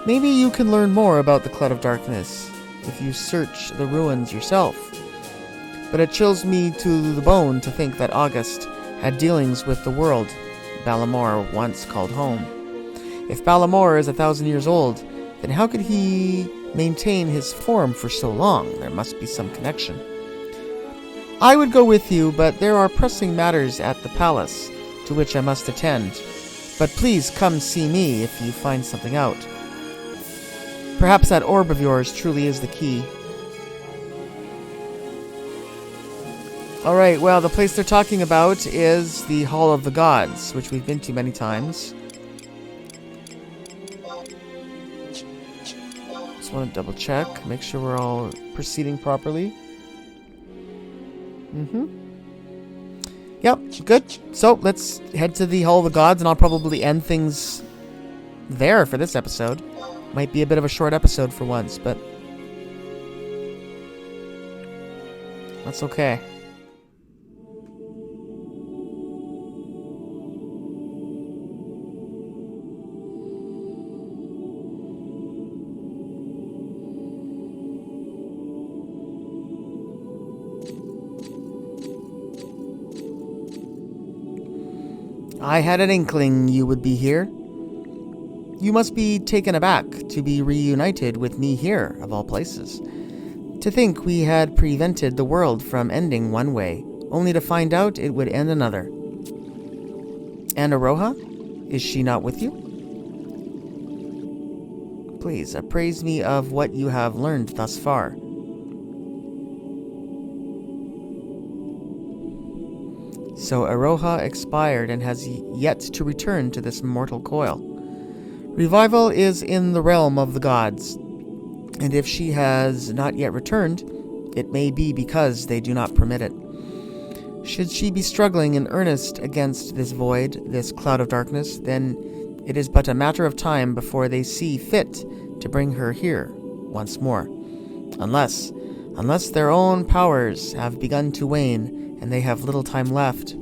Maybe you can learn more about the Cloud of Darkness if you search the ruins yourself. But it chills me to the bone to think that August had dealings with the world Balamor once called home. If Balamor is 1,000 years old, then how could he maintain his form for so long? There must be some connection. I would go with you, but there are pressing matters at the palace to which I must attend. But please come see me if you find something out. Perhaps that orb of yours truly is the key. Alright, well, the place they're talking about is the Hall of the Gods, which we've been to many times. Just want to double check, make sure we're all proceeding properly. Yep, good. So, let's head to the Hall of the Gods, and I'll probably end things there for this episode. Might be a bit of a short episode for once, but that's okay. I had an inkling you would be here. You must be taken aback to be reunited with me here, of all places. To think we had prevented the world from ending one way, only to find out it would end another. And Aroha? Is she not with you? Please, appraise me of what you have learned thus far. So Aroha expired and has yet to return to this mortal coil. Revival is in the realm of the gods, and if she has not yet returned, it may be because they do not permit it. Should she be struggling in earnest against this void, this cloud of darkness, then it is but a matter of time before they see fit to bring her here once more. Unless their own powers have begun to wane and they have little time left.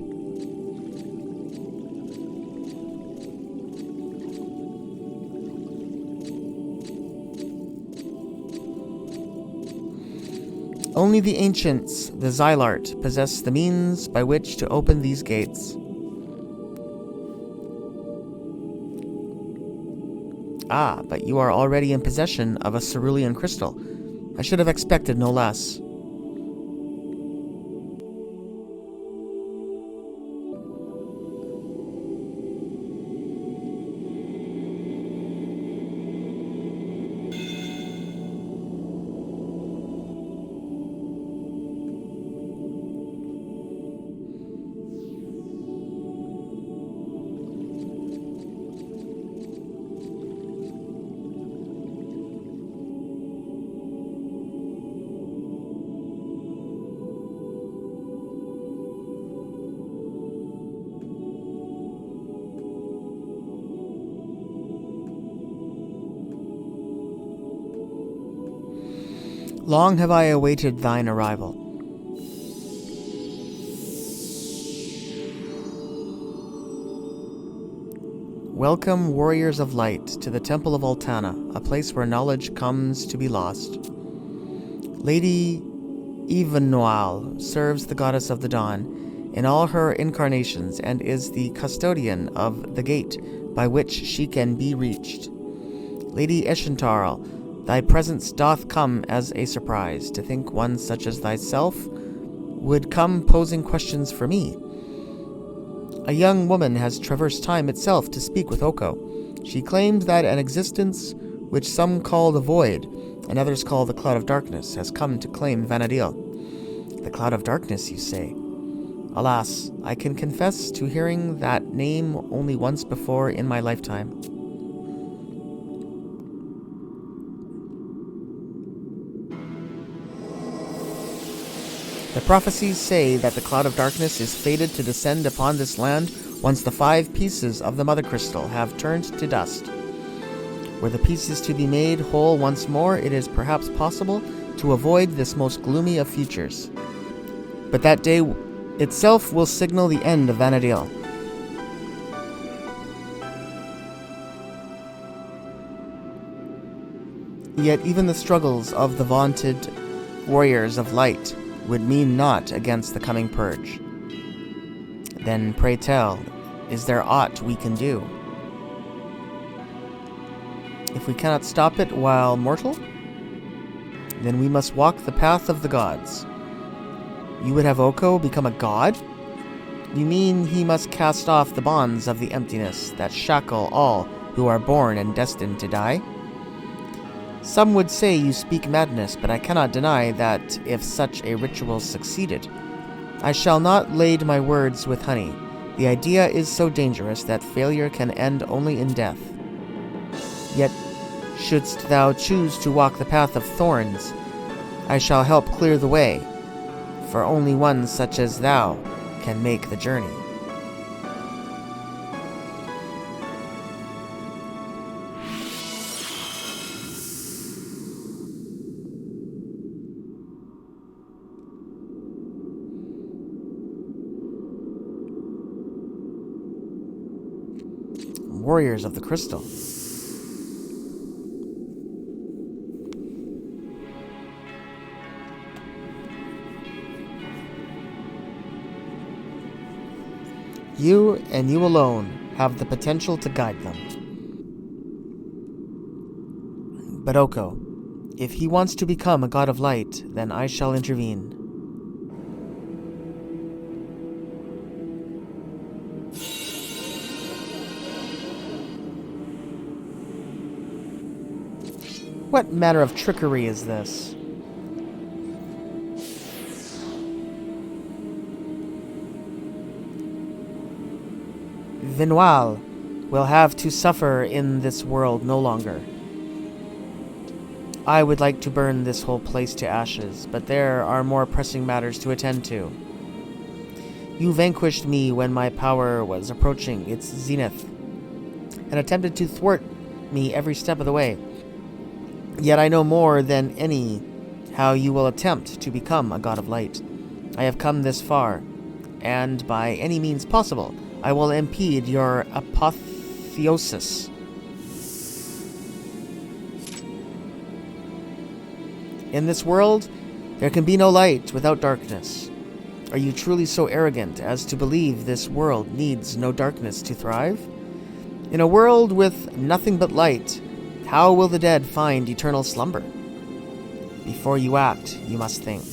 Only the ancients, the Xylart, possess the means by which to open these gates. Ah, but you are already in possession of a cerulean crystal. I should have expected no less. Long have I awaited thine arrival. Welcome, warriors of light, to the Temple of Altana, a place where knowledge comes to be lost. Lady Evanoal serves the goddess of the dawn in all her incarnations and is the custodian of the gate by which she can be reached. Lady Eshentarl, thy presence doth come as a surprise, to think one such as thyself would come posing questions for me. A young woman has traversed time itself to speak with Oko. She claimed that an existence which some call the void, and others call the cloud of darkness, has come to claim Vanadil. The cloud of darkness, you say? Alas, I can confess to hearing that name only once before in my lifetime. The prophecies say that the cloud of darkness is fated to descend upon this land once the 5 pieces of the mother crystal have turned to dust. Were the pieces to be made whole once more, it is perhaps possible to avoid this most gloomy of futures. But that day itself will signal the end of Vanadil. Yet even the struggles of the vaunted warriors of light would mean naught against the coming purge. Then pray tell, is there aught we can do? If we cannot stop it while mortal, then we must walk the path of the gods. You would have Oko become a god? You mean he must cast off the bonds of the emptiness that shackle all who are born and destined to die? Some would say you speak madness, but I cannot deny that if such a ritual succeeded, I shall not lade my words with honey. The idea is so dangerous that failure can end only in death. Yet, shouldst thou choose to walk the path of thorns, I shall help clear the way, for only one such as thou can make the journey. Warriors of the Crystal. You and you alone have the potential to guide them. But Oko, if he wants to become a god of light, then I shall intervene. What manner of trickery is this? Vinoal will have to suffer in this world no longer. I would like to burn this whole place to ashes, but there are more pressing matters to attend to. You vanquished me when my power was approaching its zenith, and attempted to thwart me every step of the way. Yet I know more than any how you will attempt to become a god of light. I have come this far, and by any means possible, I will impede your apotheosis. In this world, there can be no light without darkness. Are you truly so arrogant as to believe this world needs no darkness to thrive? In a world with nothing but light, how will the dead find eternal slumber? Before you act, you must think.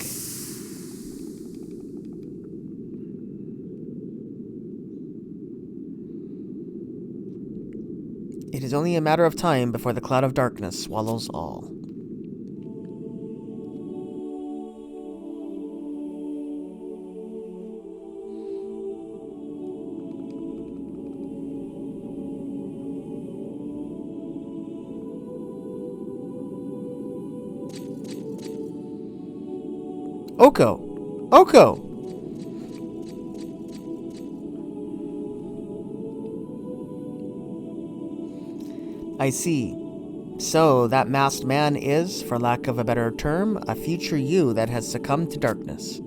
It is only a matter of time before the cloud of darkness swallows all. Oko! Oko! I see. So, that masked man is, for lack of a better term, a future you that has succumbed to darkness.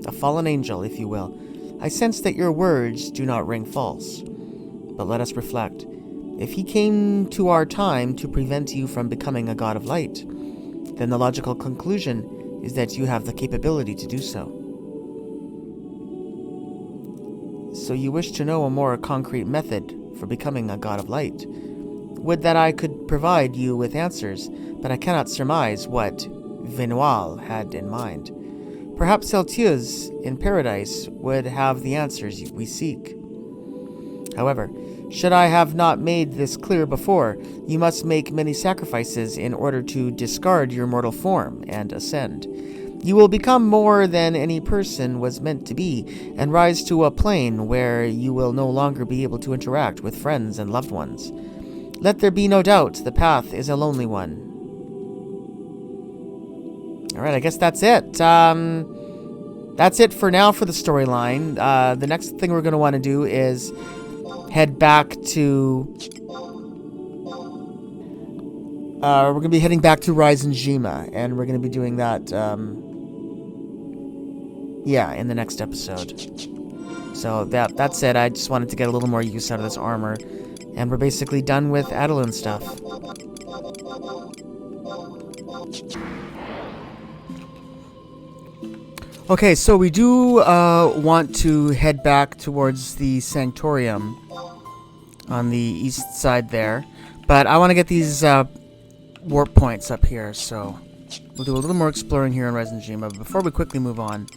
A fallen angel, if you will. I sense that your words do not ring false. But let us reflect. If he came to our time to prevent you from becoming a god of light, then the logical conclusion is that you have the capability to do so. So you wish to know a more concrete method for becoming a god of light. Would that I could provide you with answers, but I cannot surmise what Vinoal had in mind. Perhaps Celtius in paradise would have the answers we seek. However, should I have not made this clear before, you must make many sacrifices in order to discard your mortal form and ascend. You will become more than any person was meant to be, and rise to a plane where you will no longer be able to interact with friends and loved ones. Let there be no doubt, the path is a lonely one. Alright, I guess that's it. That's it for now for the storyline. The next thing we're going to want to do is head back to... we're going to be heading back to Reisenjima, and we're going to be doing that, in the next episode. So that's it. I just wanted to get a little more use out of this armor. And we're basically done with Adeline stuff. Okay, so we do want to head back towards the Sanctorium on the east side there. But I want to get these warp points up here, so we'll do a little more exploring here in Reisenjima. But before we quickly move on,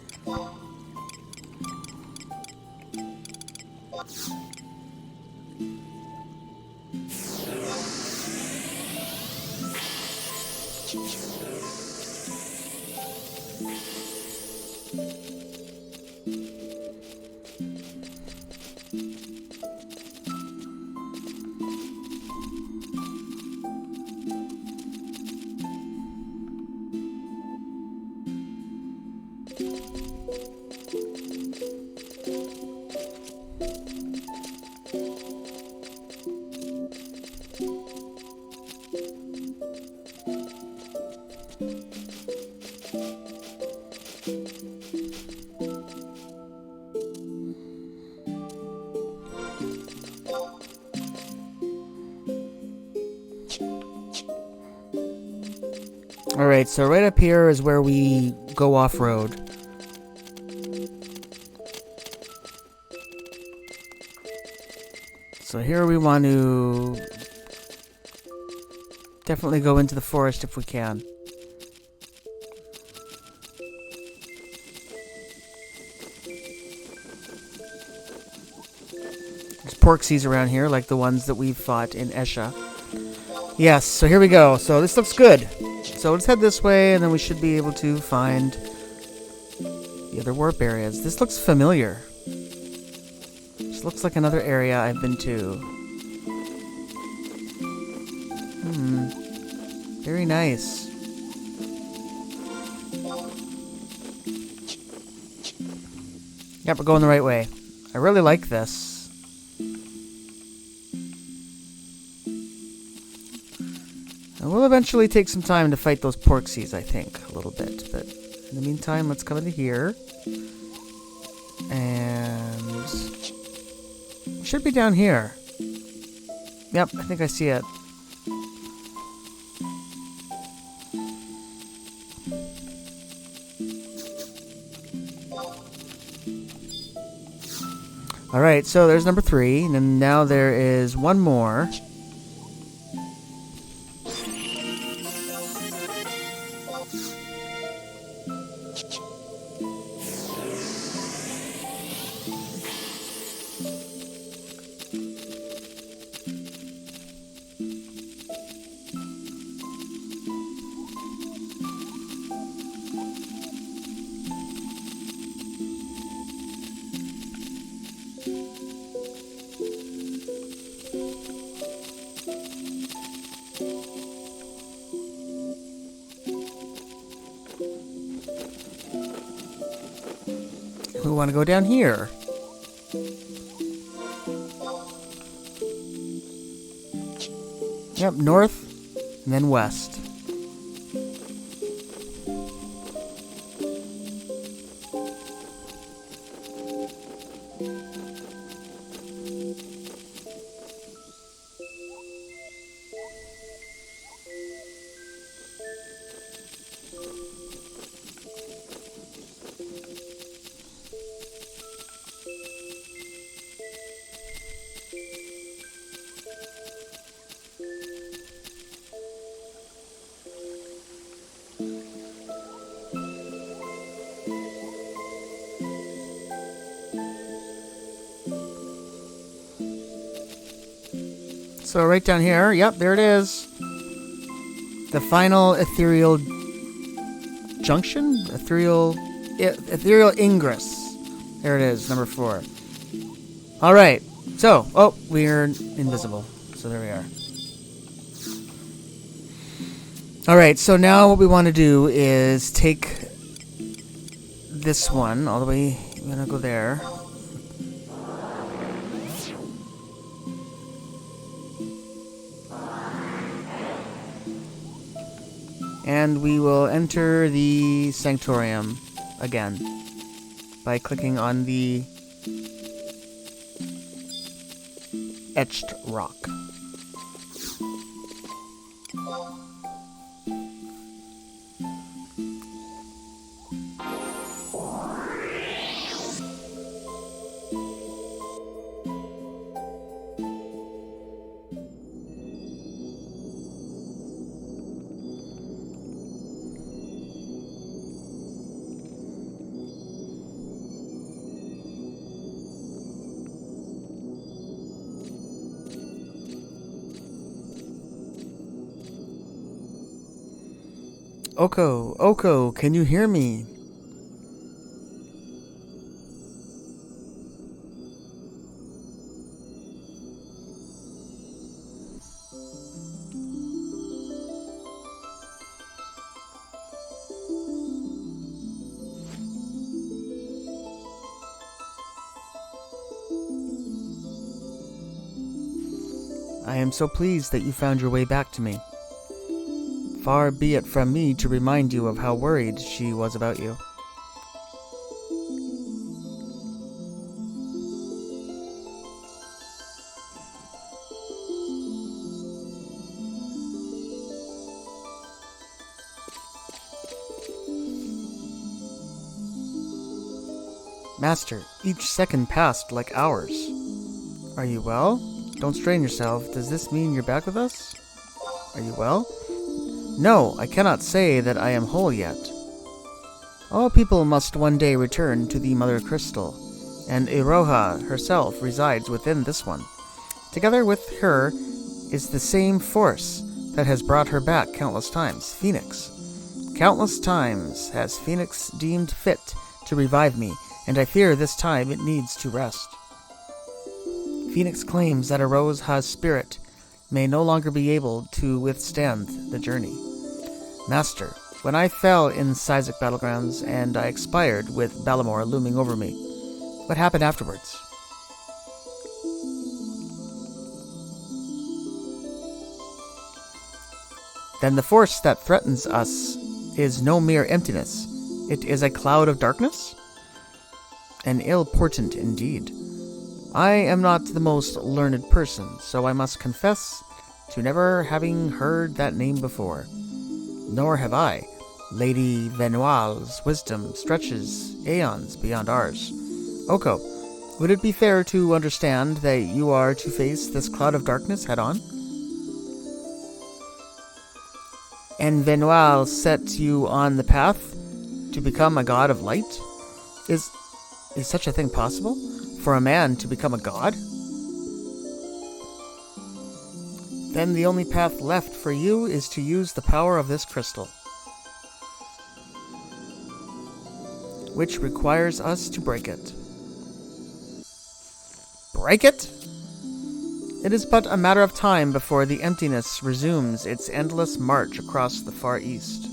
alright, so right up here is where we go off-road. So here we want to Definitely go into the forest if we can. There's porksies around here, like the ones that we've fought in Esha. Yes, so here we go. So this looks good. So let's head this way, and then we should be able to find the other warp areas. This looks familiar. This looks like another area I've been to. Very nice. Yep, we're going the right way. I really like this. And we'll eventually take some time to fight those porksies, I think, a little bit. But in the meantime, let's come into here. And it should be down here. Yep, I think I see it. Alright, so there's number 3, and then now there is one more. We want to go down here. Yep, north and then west. So right down here, yep, there it is. The final ethereal junction? Ethereal ingress. There it is, number 4. Alright, so, oh, we're invisible. So there we are. Alright, so now what we want to do is take this one all the way. We're going to go there. And we will enter the Sanctorium again by clicking on the etched rock. Oko, can you hear me? I am so pleased that you found your way back to me. Far be it from me to remind you of how worried she was about you. Master, each second passed like hours. Are you well? Don't strain yourself. Does this mean you're back with us? Are you well? No, I cannot say that I am whole yet. All people must one day return to the Mother Crystal, and Iroha herself resides within this one. Together with her is the same force that has brought her back countless times, Phoenix. Countless times has Phoenix deemed fit to revive me, and I fear this time it needs to rest. Phoenix claims that Iroha's spirit may no longer be able to withstand the journey. Master, when I fell in Sizek Battlegrounds and I expired with Balamor looming over me, what happened afterwards? Then the force that threatens us is no mere emptiness. It is a cloud of darkness? An ill portent indeed. I am not the most learned person, so I must confess to never having heard that name before. Nor have I. Lady Venoil's wisdom stretches aeons beyond ours. Oko, would it be fair to understand that you are to face this cloud of darkness head-on? And Venoil set you on the path to become a god of light? Is such a thing possible? For a man to become a god? Then the only path left for you is to use the power of this crystal, which requires us to break it. Break it? It is but a matter of time before the emptiness resumes its endless march across the far east.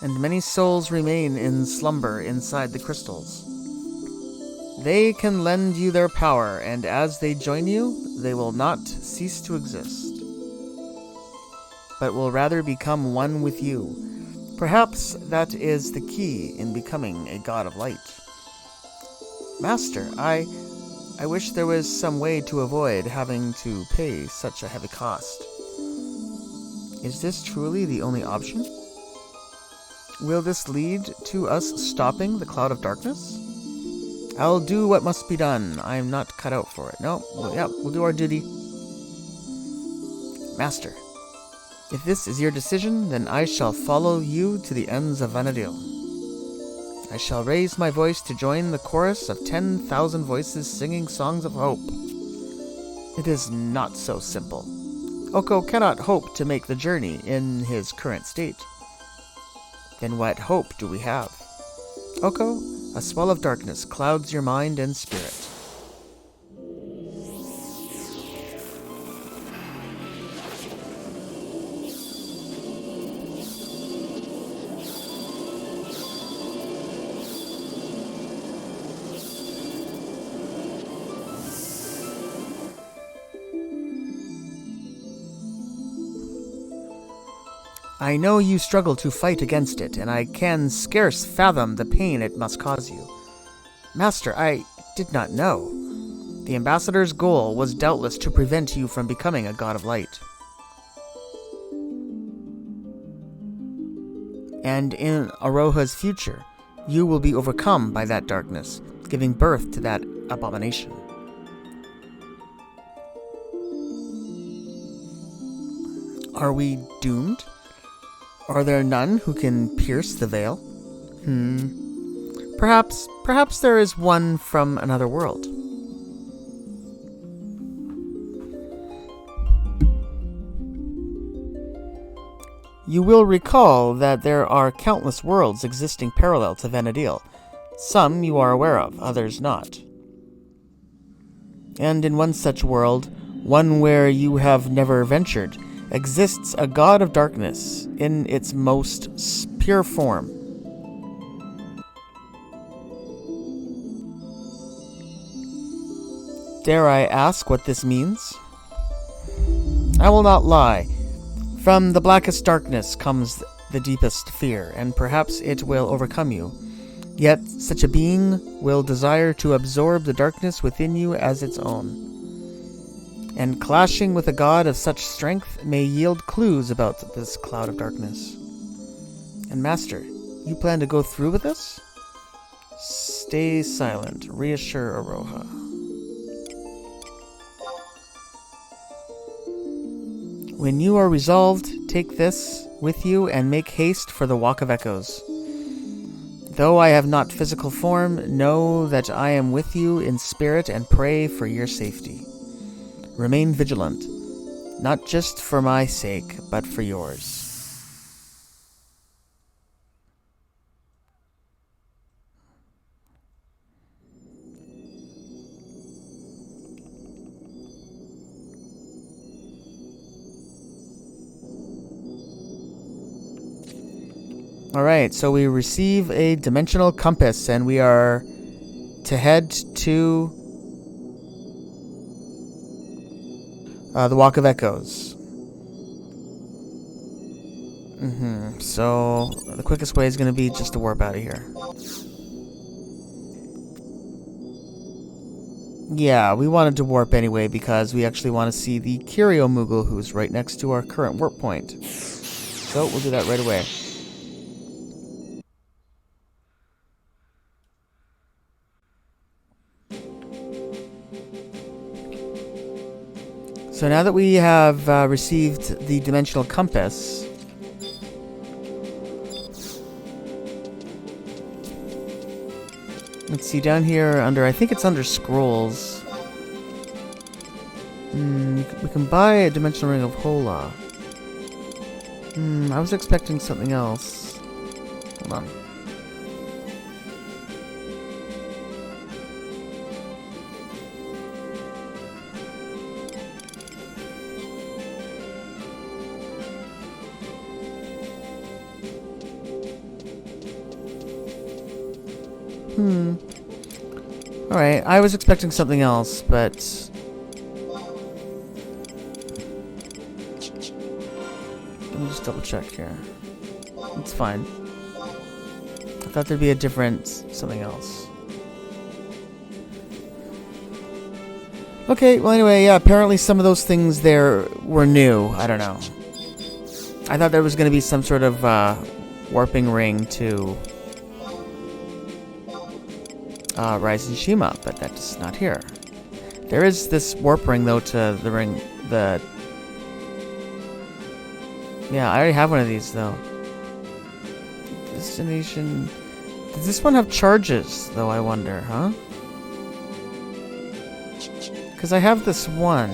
And many souls remain in slumber inside the crystals. They can lend you their power, and as they join you, they will not cease to exist, but will rather become one with you. Perhaps that is the key in becoming a god of light. Master, I wish there was some way to avoid having to pay such a heavy cost. Is this truly the only option? Will this lead to us stopping the cloud of darkness? I'll do what must be done. I am not cut out for it. No, we'll do our duty. Master, if this is your decision, then I shall follow you to the ends of Vanadil. I shall raise my voice to join the chorus of 10,000 voices singing songs of hope. It is not so simple. Oko cannot hope to make the journey in his current state. Then what hope do we have? Oko, a swell of darkness clouds your mind and spirit. I know you struggle to fight against it, and I can scarce fathom the pain it must cause you. Master, I did not know. The ambassador's goal was doubtless to prevent you from becoming a god of light. And in Aroha's future, you will be overcome by that darkness, giving birth to that abomination. Are we doomed? Are there none who can pierce the veil? Perhaps there is one from another world. You will recall that there are countless worlds existing parallel to Vanadil. Some you are aware of, others not. And in one such world, one where you have never ventured, exists a god of darkness in its most pure form. Dare I ask what this means? I will not lie. From the blackest darkness comes the deepest fear, and perhaps it will overcome you. Yet such a being will desire to absorb the darkness within you as its own. And clashing with a god of such strength may yield clues about this cloud of darkness. And Master, you plan to go through with this? Stay silent. Reassure Aroha. When you are resolved, take this with you and make haste for the Walk of Echoes. Though I have not physical form, know that I am with you in spirit and pray for your safety. Remain vigilant, not just for my sake, but for yours. Alright, so we receive a dimensional compass, and we are to head to the Walk of Echoes. So the quickest way is going to be just to warp out of here. Yeah, we wanted to warp anyway because we actually want to see the Curio Moogle, who's right next to our current warp point. So we'll do that right away. So now that we have received the dimensional compass, let's see, down here under, I think it's under scrolls. We can buy a dimensional ring of Hola. I was expecting something else. Hold on. Alright, I was expecting something else, but... Let me just double check here. It's fine. I thought there'd be a different something else. Okay, well anyway, yeah, apparently some of those things there were new. I don't know. I thought there was going to be some sort of warping ring to Reisenjima, but that's not here. There is this warp ring though to the ring. Yeah, I already have one of these though. Destination. Does this one have charges though? I wonder, huh? Because I have this one.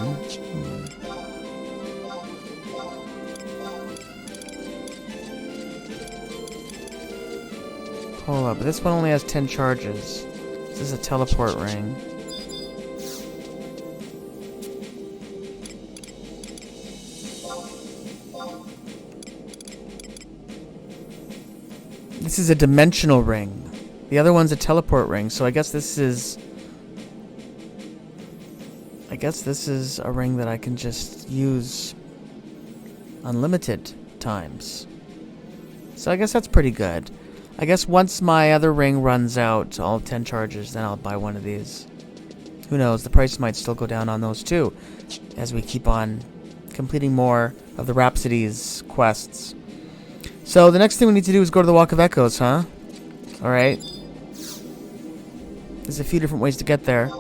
Hold up, but this one only has 10 charges. This is a teleport ring. This is a dimensional ring. The other one's a teleport ring, so I guess this is a ring that I can just use unlimited times. So I guess that's pretty good. I guess once my other ring runs out, all 10 charges, then I'll buy one of these. Who knows, the price might still go down on those too, as we keep on completing more of the Rhapsody's quests. So the next thing we need to do is go to the Walk of Echoes, huh? Alright. There's a few different ways to get there.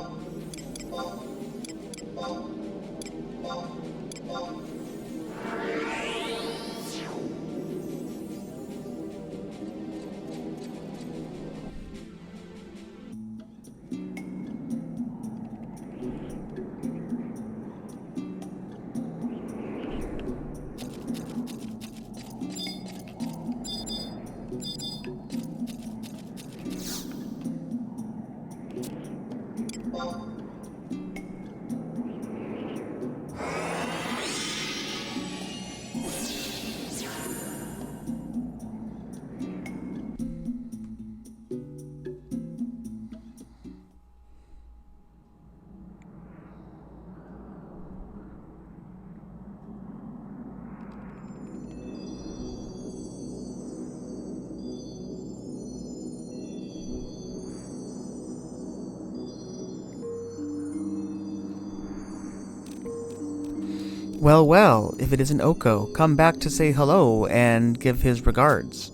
Well, well, if it isn't Oko, come back to say hello and give his regards.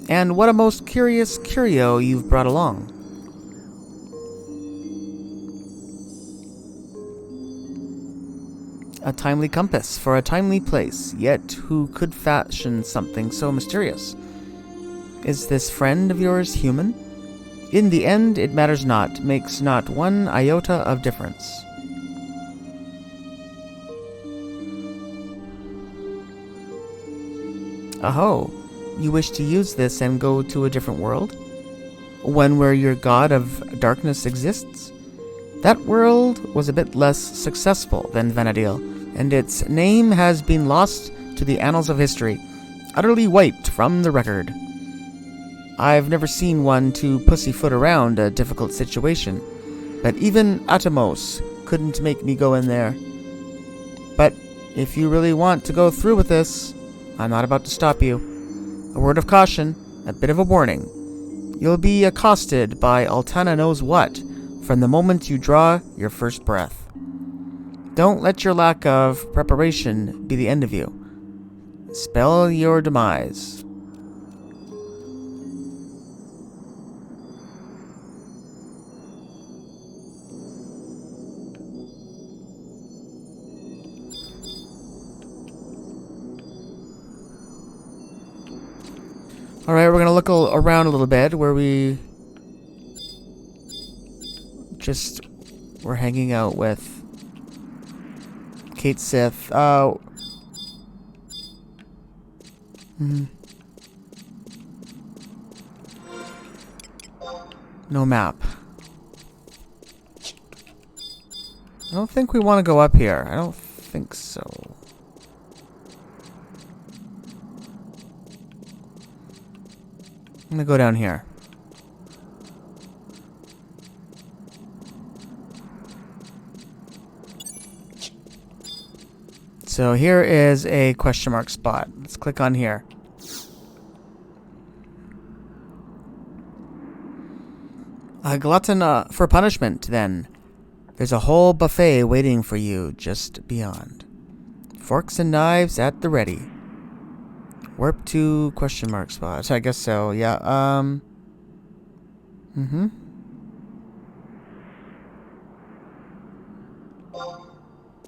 And what a most curious curio you've brought along. A timely compass for a timely place, yet who could fashion something so mysterious? Is this friend of yours human? In the end, it matters not, makes not one iota of difference. Aho, you wish to use this and go to a different world? One where your god of darkness exists? That world was a bit less successful than Vanadil, and its name has been lost to the annals of history, utterly wiped from the record. I've never seen one to pussyfoot around a difficult situation, but even Atomos couldn't make me go in there. But if you really want to go through with this, I'm not about to stop you. A word of caution, a bit of a warning. You'll be accosted by Altana knows what from the moment you draw your first breath. Don't let your lack of preparation be the end of you. Spell your demise. Alright, we're going to look around a little bit where we just were hanging out with Kate Sith. No map. I don't think we want to go up here. I don't think so. I'm gonna go down here. So here is a question mark spot. Let's click on here. A glutton for punishment, then. There's a whole buffet waiting for you just beyond. Forks and knives at the ready. Warp to question mark spot. I guess so, yeah.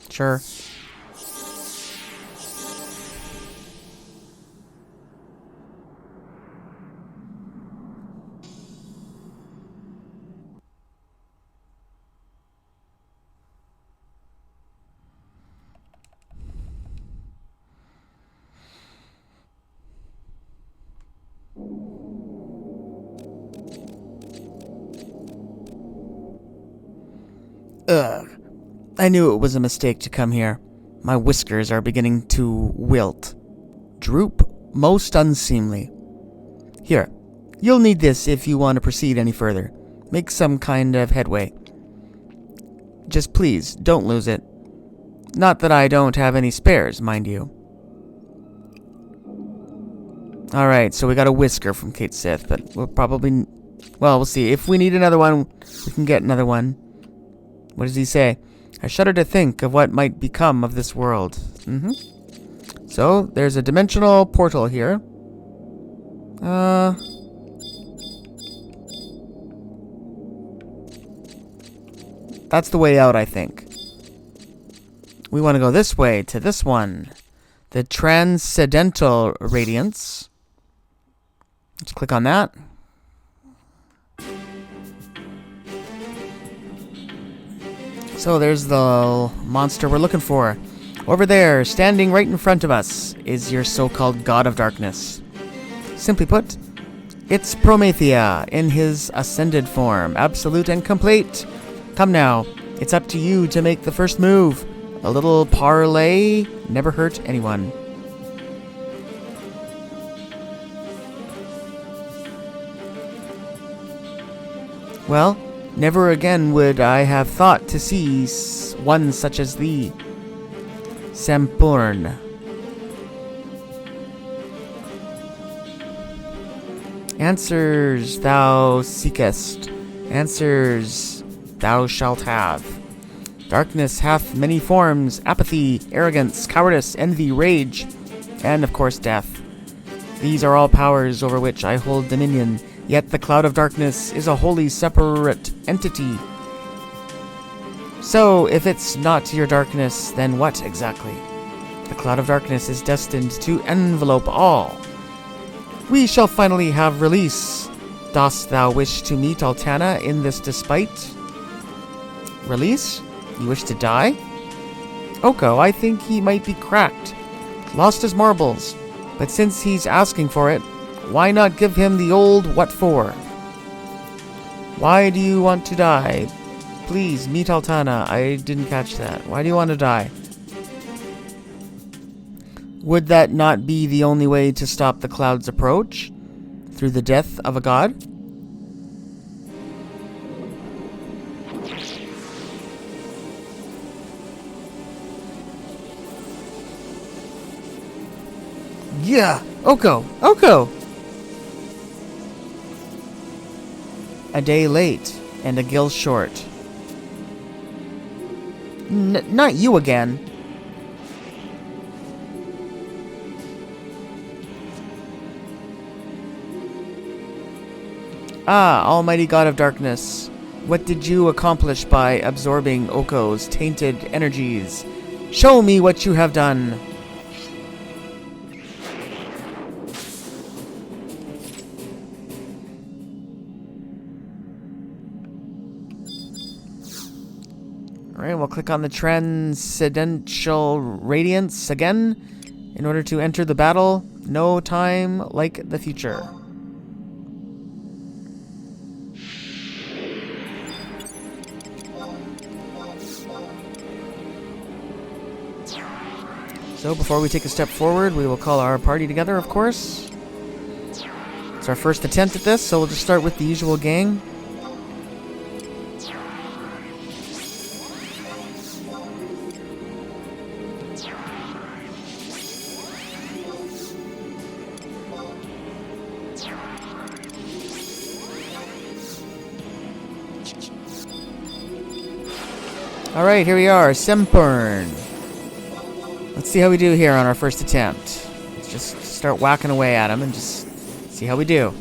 Sure. Ugh. I knew it was a mistake to come here. My whiskers are beginning to wilt. Droop most unseemly. Here, you'll need this if you want to proceed any further. Make some kind of headway. Just please, don't lose it. Not that I don't have any spares, mind you. Alright, so we got a whisker from Kate Sith, but we'll probably... Well, we'll see. If we need another one, we can get another one. What does he say? I shudder to think of what might become of this world. So, there's a dimensional portal here. That's the way out, I think. We want to go this way, to this one. The Transcendental Radiance. Let's click on that. So there's the monster we're looking for. Over there, standing right in front of us, is your so-called God of Darkness. Simply put, it's Promethea in his ascended form, absolute and complete. Come now, it's up to you to make the first move. A little parlay never hurt anyone. Well, never again would I have thought to see one such as thee. Sampurn. Answers thou seekest, answers thou shalt have. Darkness hath many forms: apathy, arrogance, cowardice, envy, rage, and of course death. These are all powers over which I hold dominion, yet the cloud of darkness is a wholly separate entity. So, if it's not your darkness, then what exactly? The cloud of darkness is destined to envelope all. We shall finally have release. Dost thou wish to meet Altana in this despite? Release? You wish to die? Oko, I think he might be cracked. Lost his marbles. But since he's asking for it, why not give him the old what for? Why do you want to die? Please, meet Altana. I didn't catch that. Why do you want to die? Would that not be the only way to stop the cloud's approach? Through the death of a god? Yeah! Oko! Oko! A day late, and a gill short. Not you again. Ah, almighty god of darkness. What did you accomplish by absorbing Oko's tainted energies? Show me what you have done. Alright, we'll click on the Transcendental Radiance again in order to enter the battle. No time like the future. So before we take a step forward, we will call our party together, of course. It's our first attempt at this, so we'll just start with the usual gang. Alright, here we are, Sempurn. Let's see how we do here on our first attempt. Let's just start whacking away at him and just see how we do.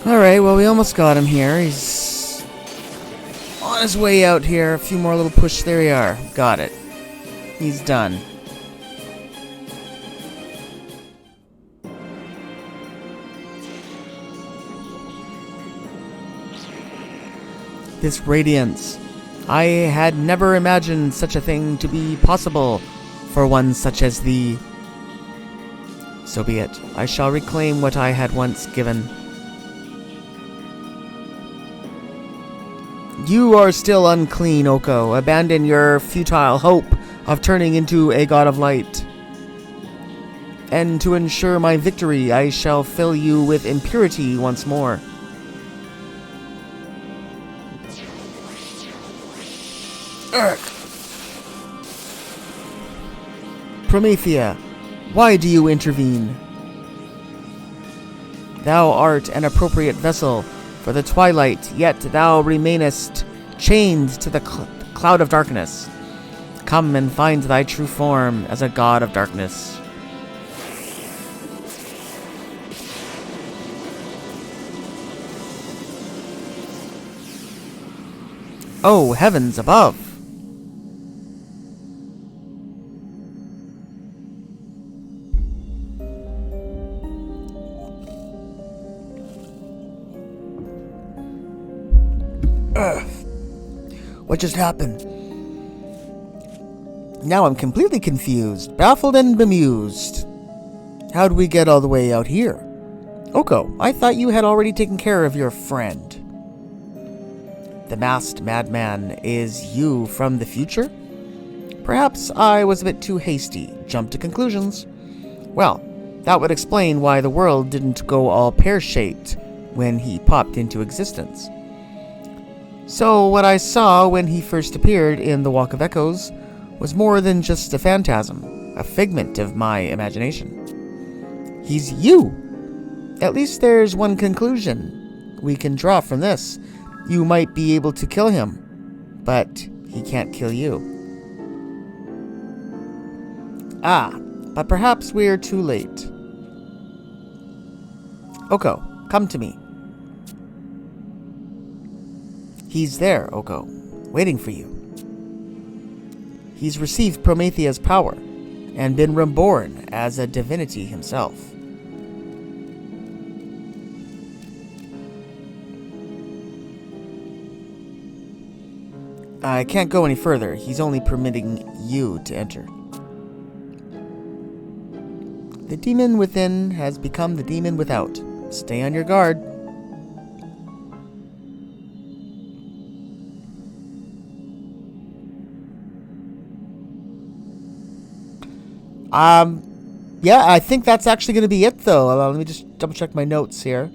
Alright, well, we almost got him here. He's on his way out here. A few more little push. There we are. Got it. He's done. This radiance. I had never imagined such a thing to be possible for one such as thee. So be it. I shall reclaim what I had once given. You are still unclean, Oko. Abandon your futile hope of turning into a god of light. And to ensure my victory, I shall fill you with impurity once more. Urgh. Promethea, why do you intervene? Thou art an appropriate vessel for the twilight, yet thou remainest chained to the cloud of darkness. Come and find thy true form as a god of darkness. Oh, heavens above! What just happened? Now I'm completely confused, baffled and bemused. How'd we get all the way out here? Oko, I thought you had already taken care of your friend. The masked madman is you from the future? Perhaps I was a bit too hasty, jumped to conclusions. Well, that would explain why the world didn't go all pear-shaped when he popped into existence. So what I saw when he first appeared in the Walk of Echoes was more than just a phantasm, a figment of my imagination. He's you! At least there's one conclusion we can draw from this. You might be able to kill him, but he can't kill you. Ah, but perhaps we're too late. Oko, come to me. He's there, Oko, waiting for you. He's received Promethea's power and been reborn as a divinity himself. I can't go any further. He's only permitting you to enter. The demon within has become the demon without. Stay on your guard. Yeah, I think that's actually going to be it, though. Let me just double check my notes here.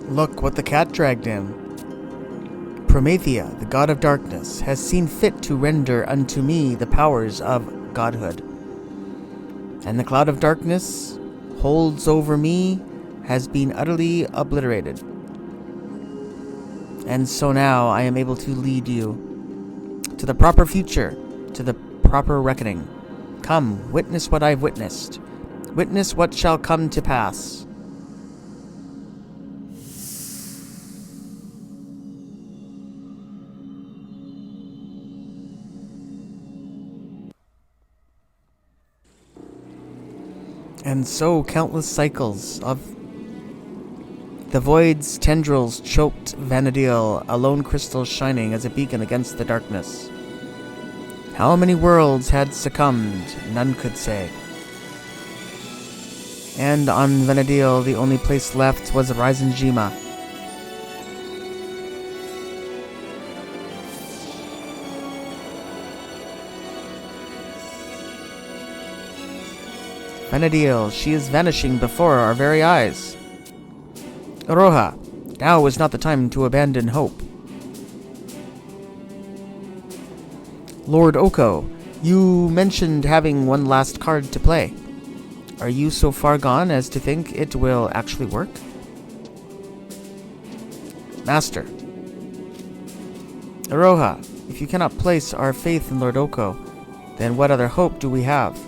Look what the cat dragged in. Promethea, the god of darkness, has seen fit to render unto me the powers of godhood. And the cloud of darkness holds over me has been utterly obliterated. And so now I am able to lead you to the proper future, to the proper reckoning. Come, witness what I've witnessed. Witness what shall come to pass. And so countless cycles of the void's tendrils choked Vanadil, a lone crystal shining as a beacon against the darkness. How many worlds had succumbed, none could say. And on Vanadil, the only place left was Reisenjima. Vanadil, she is vanishing before our very eyes. Roha, Now is not the time to abandon hope. Lord Oko, you mentioned having one last card to play. Are you so far gone as to think it will actually work? Master. Aroha, if you cannot place our faith in Lord Oko, then what other hope do we have?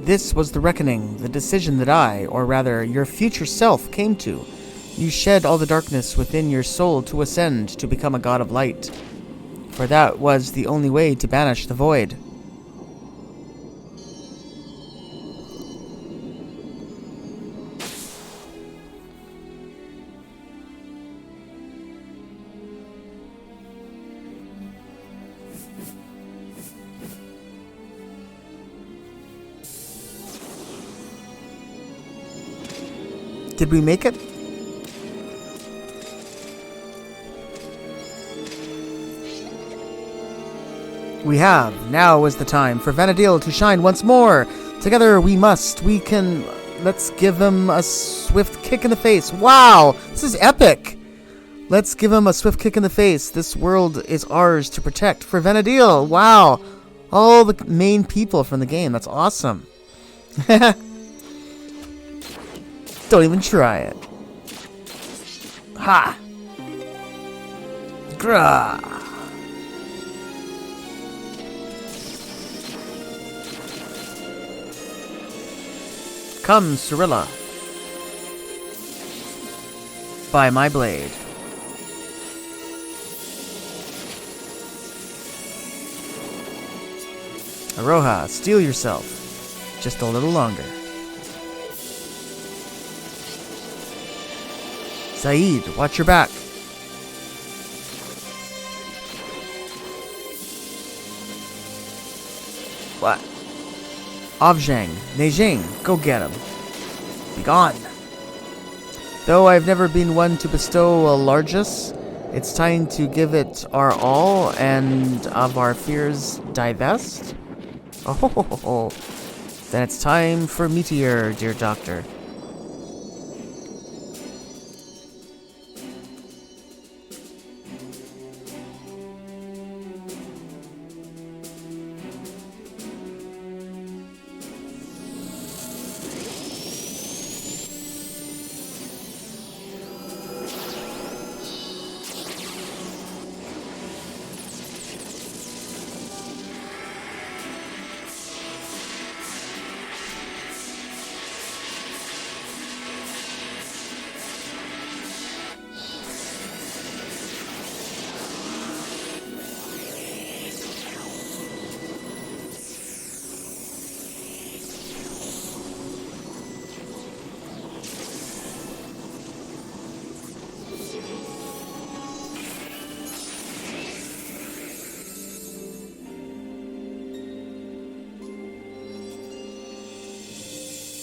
This was the reckoning, the decision that I, or rather your future self, came to. You shed all the darkness within your soul to ascend, to become a god of light. For that was the only way to banish the void. Did we make it? We have. Now is the time for Vanadil to shine once more. Together we can. Let's give him a swift kick in the face. Wow, this is epic. Let's give him a swift kick in the face. This world is ours to protect for Vanadil. Wow, all the main people from the game. That's awesome. Don't even try it. Ha! Grah! Come, Cirilla. By my blade. Aroha, steel yourself. Just a little longer. Saeed, watch your back. What? Avzhang, Neijing, go get him. Be gone. Though I've never been one to bestow a largesse, it's time to give it our all and of our fears divest. Oh, then it's time for Meteor, dear doctor.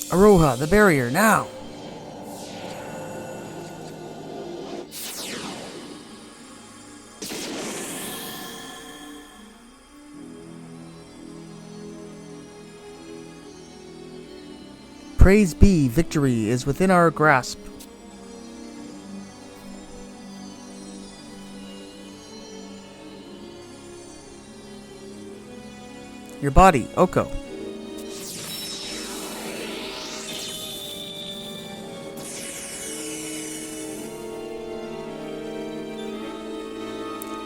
Aroha, the barrier, now! Praise be, victory is within our grasp. Your body, Oko.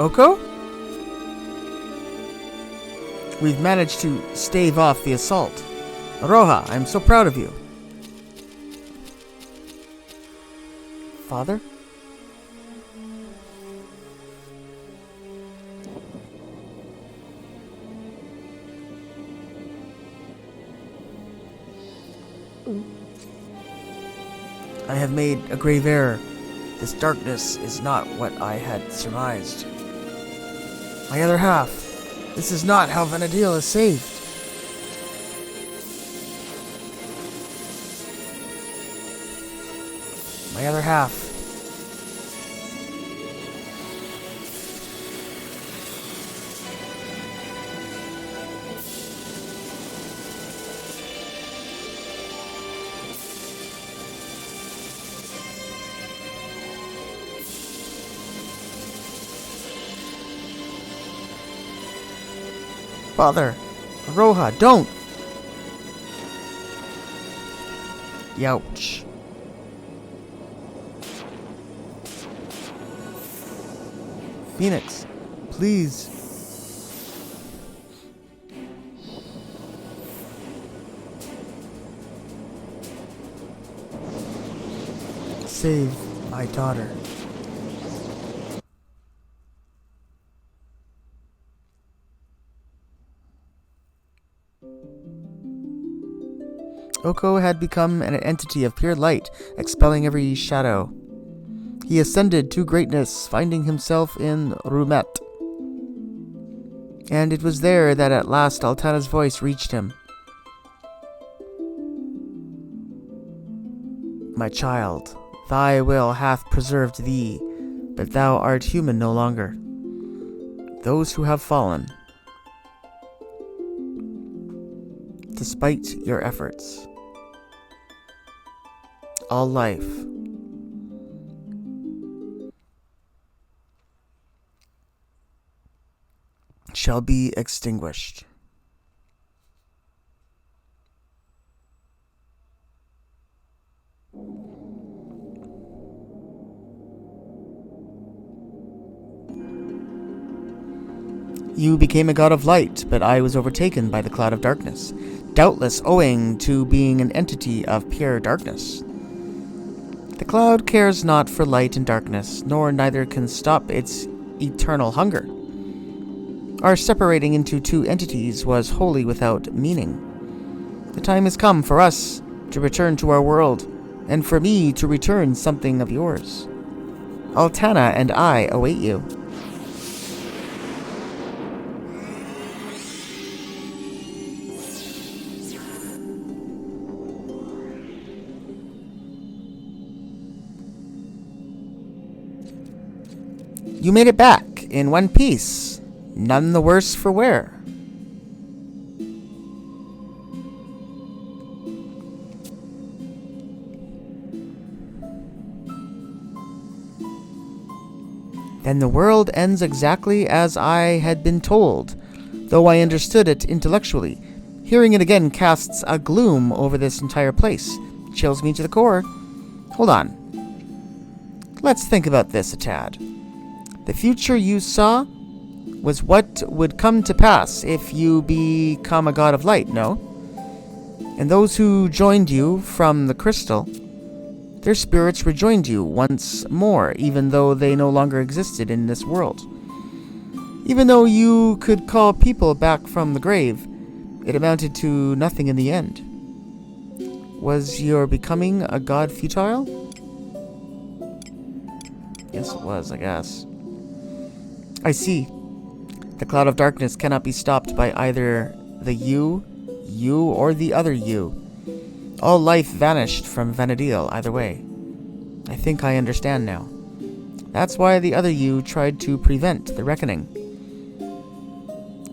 Oko? We've managed to stave off the assault. Aroha, I'm so proud of you. Father? I have made a grave error. This darkness is not what I had surmised. My other half. This is not how Vanadil is saved. My other half. Father, Aroha, don't! Youch. Phoenix, please. Save my daughter. Oko had become an entity of pure light, expelling every shadow. He ascended to greatness, finding himself in Rumet. And it was there that at last Altana's voice reached him. My child, thy will hath preserved thee, but thou art human no longer. Those who have fallen, despite your efforts, all life shall be extinguished. You became a god of light, but I was overtaken by the cloud of darkness, doubtless owing to being an entity of pure darkness. The cloud cares not for light and darkness, nor neither can stop its eternal hunger. Our separating into two entities was wholly without meaning. The time has come for us to return to our world, and for me to return something of yours. Altana and I await you. You made it back in one piece, none the worse for wear. Then the world ends exactly as I had been told, though I understood it intellectually. Hearing it again casts a gloom over this entire place, chills me to the core. Hold on. Let's think about this a tad. The future you saw was what would come to pass if you become a god of light, no? And those who joined you from the crystal, their spirits rejoined you once more, even though they no longer existed in this world. Even though you could call people back from the grave, it amounted to nothing in the end. Was your becoming a god futile? Yes, it was, I guess. I see. The cloud of darkness cannot be stopped by either the you, or the other you. All life vanished from Vanadil either way. I think I understand now. That's why the other you tried to prevent the reckoning.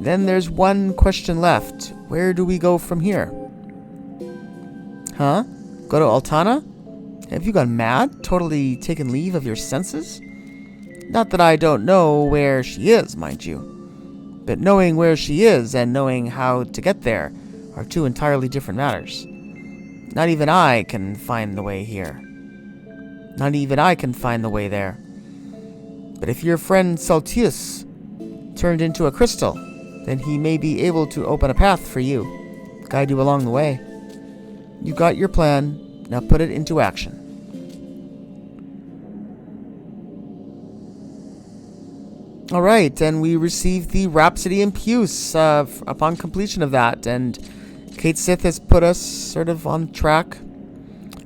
Then there's one question left. Where do we go from here? Huh? Go to Altana? Have you gone mad? Totally taken leave of your senses? Not that I don't know where she is, mind you. But knowing where she is and knowing how to get there are two entirely different matters. Not even I can find the way here. Not even I can find the way there. But if your friend Saltius turned into a crystal, then he may be able to open a path for you, guide you along the way. You got your plan, now put it into action. Alright, and we received the Rhapsody in Puce upon completion of that, and Kate Sith has put us sort of on track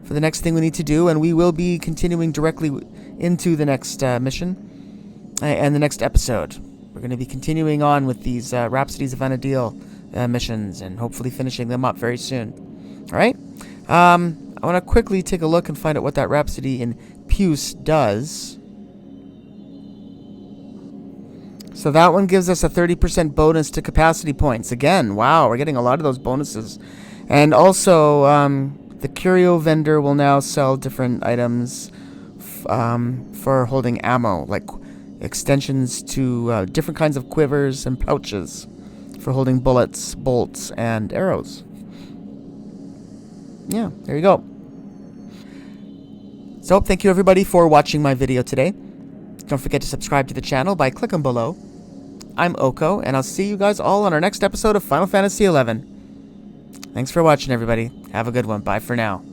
for the next thing we need to do, and we will be continuing directly into the next mission and the next episode. We're going to be continuing on with these Rhapsodies of Anadil missions and hopefully finishing them up very soon. Alright? I want to quickly take a look and find out what that Rhapsody in Puce does. So that one gives us a 30% bonus to capacity points. Again, wow, we're getting a lot of those bonuses. And also, the curio vendor will now sell different items for holding ammo, like extensions to different kinds of quivers and pouches for holding bullets, bolts, and arrows. Yeah, there you go. So, thank you everybody for watching my video today. Don't forget to subscribe to the channel by clicking below. I'm Oko, and I'll see you guys all on our next episode of Final Fantasy XI. Thanks for watching, everybody. Have a good one. Bye for now.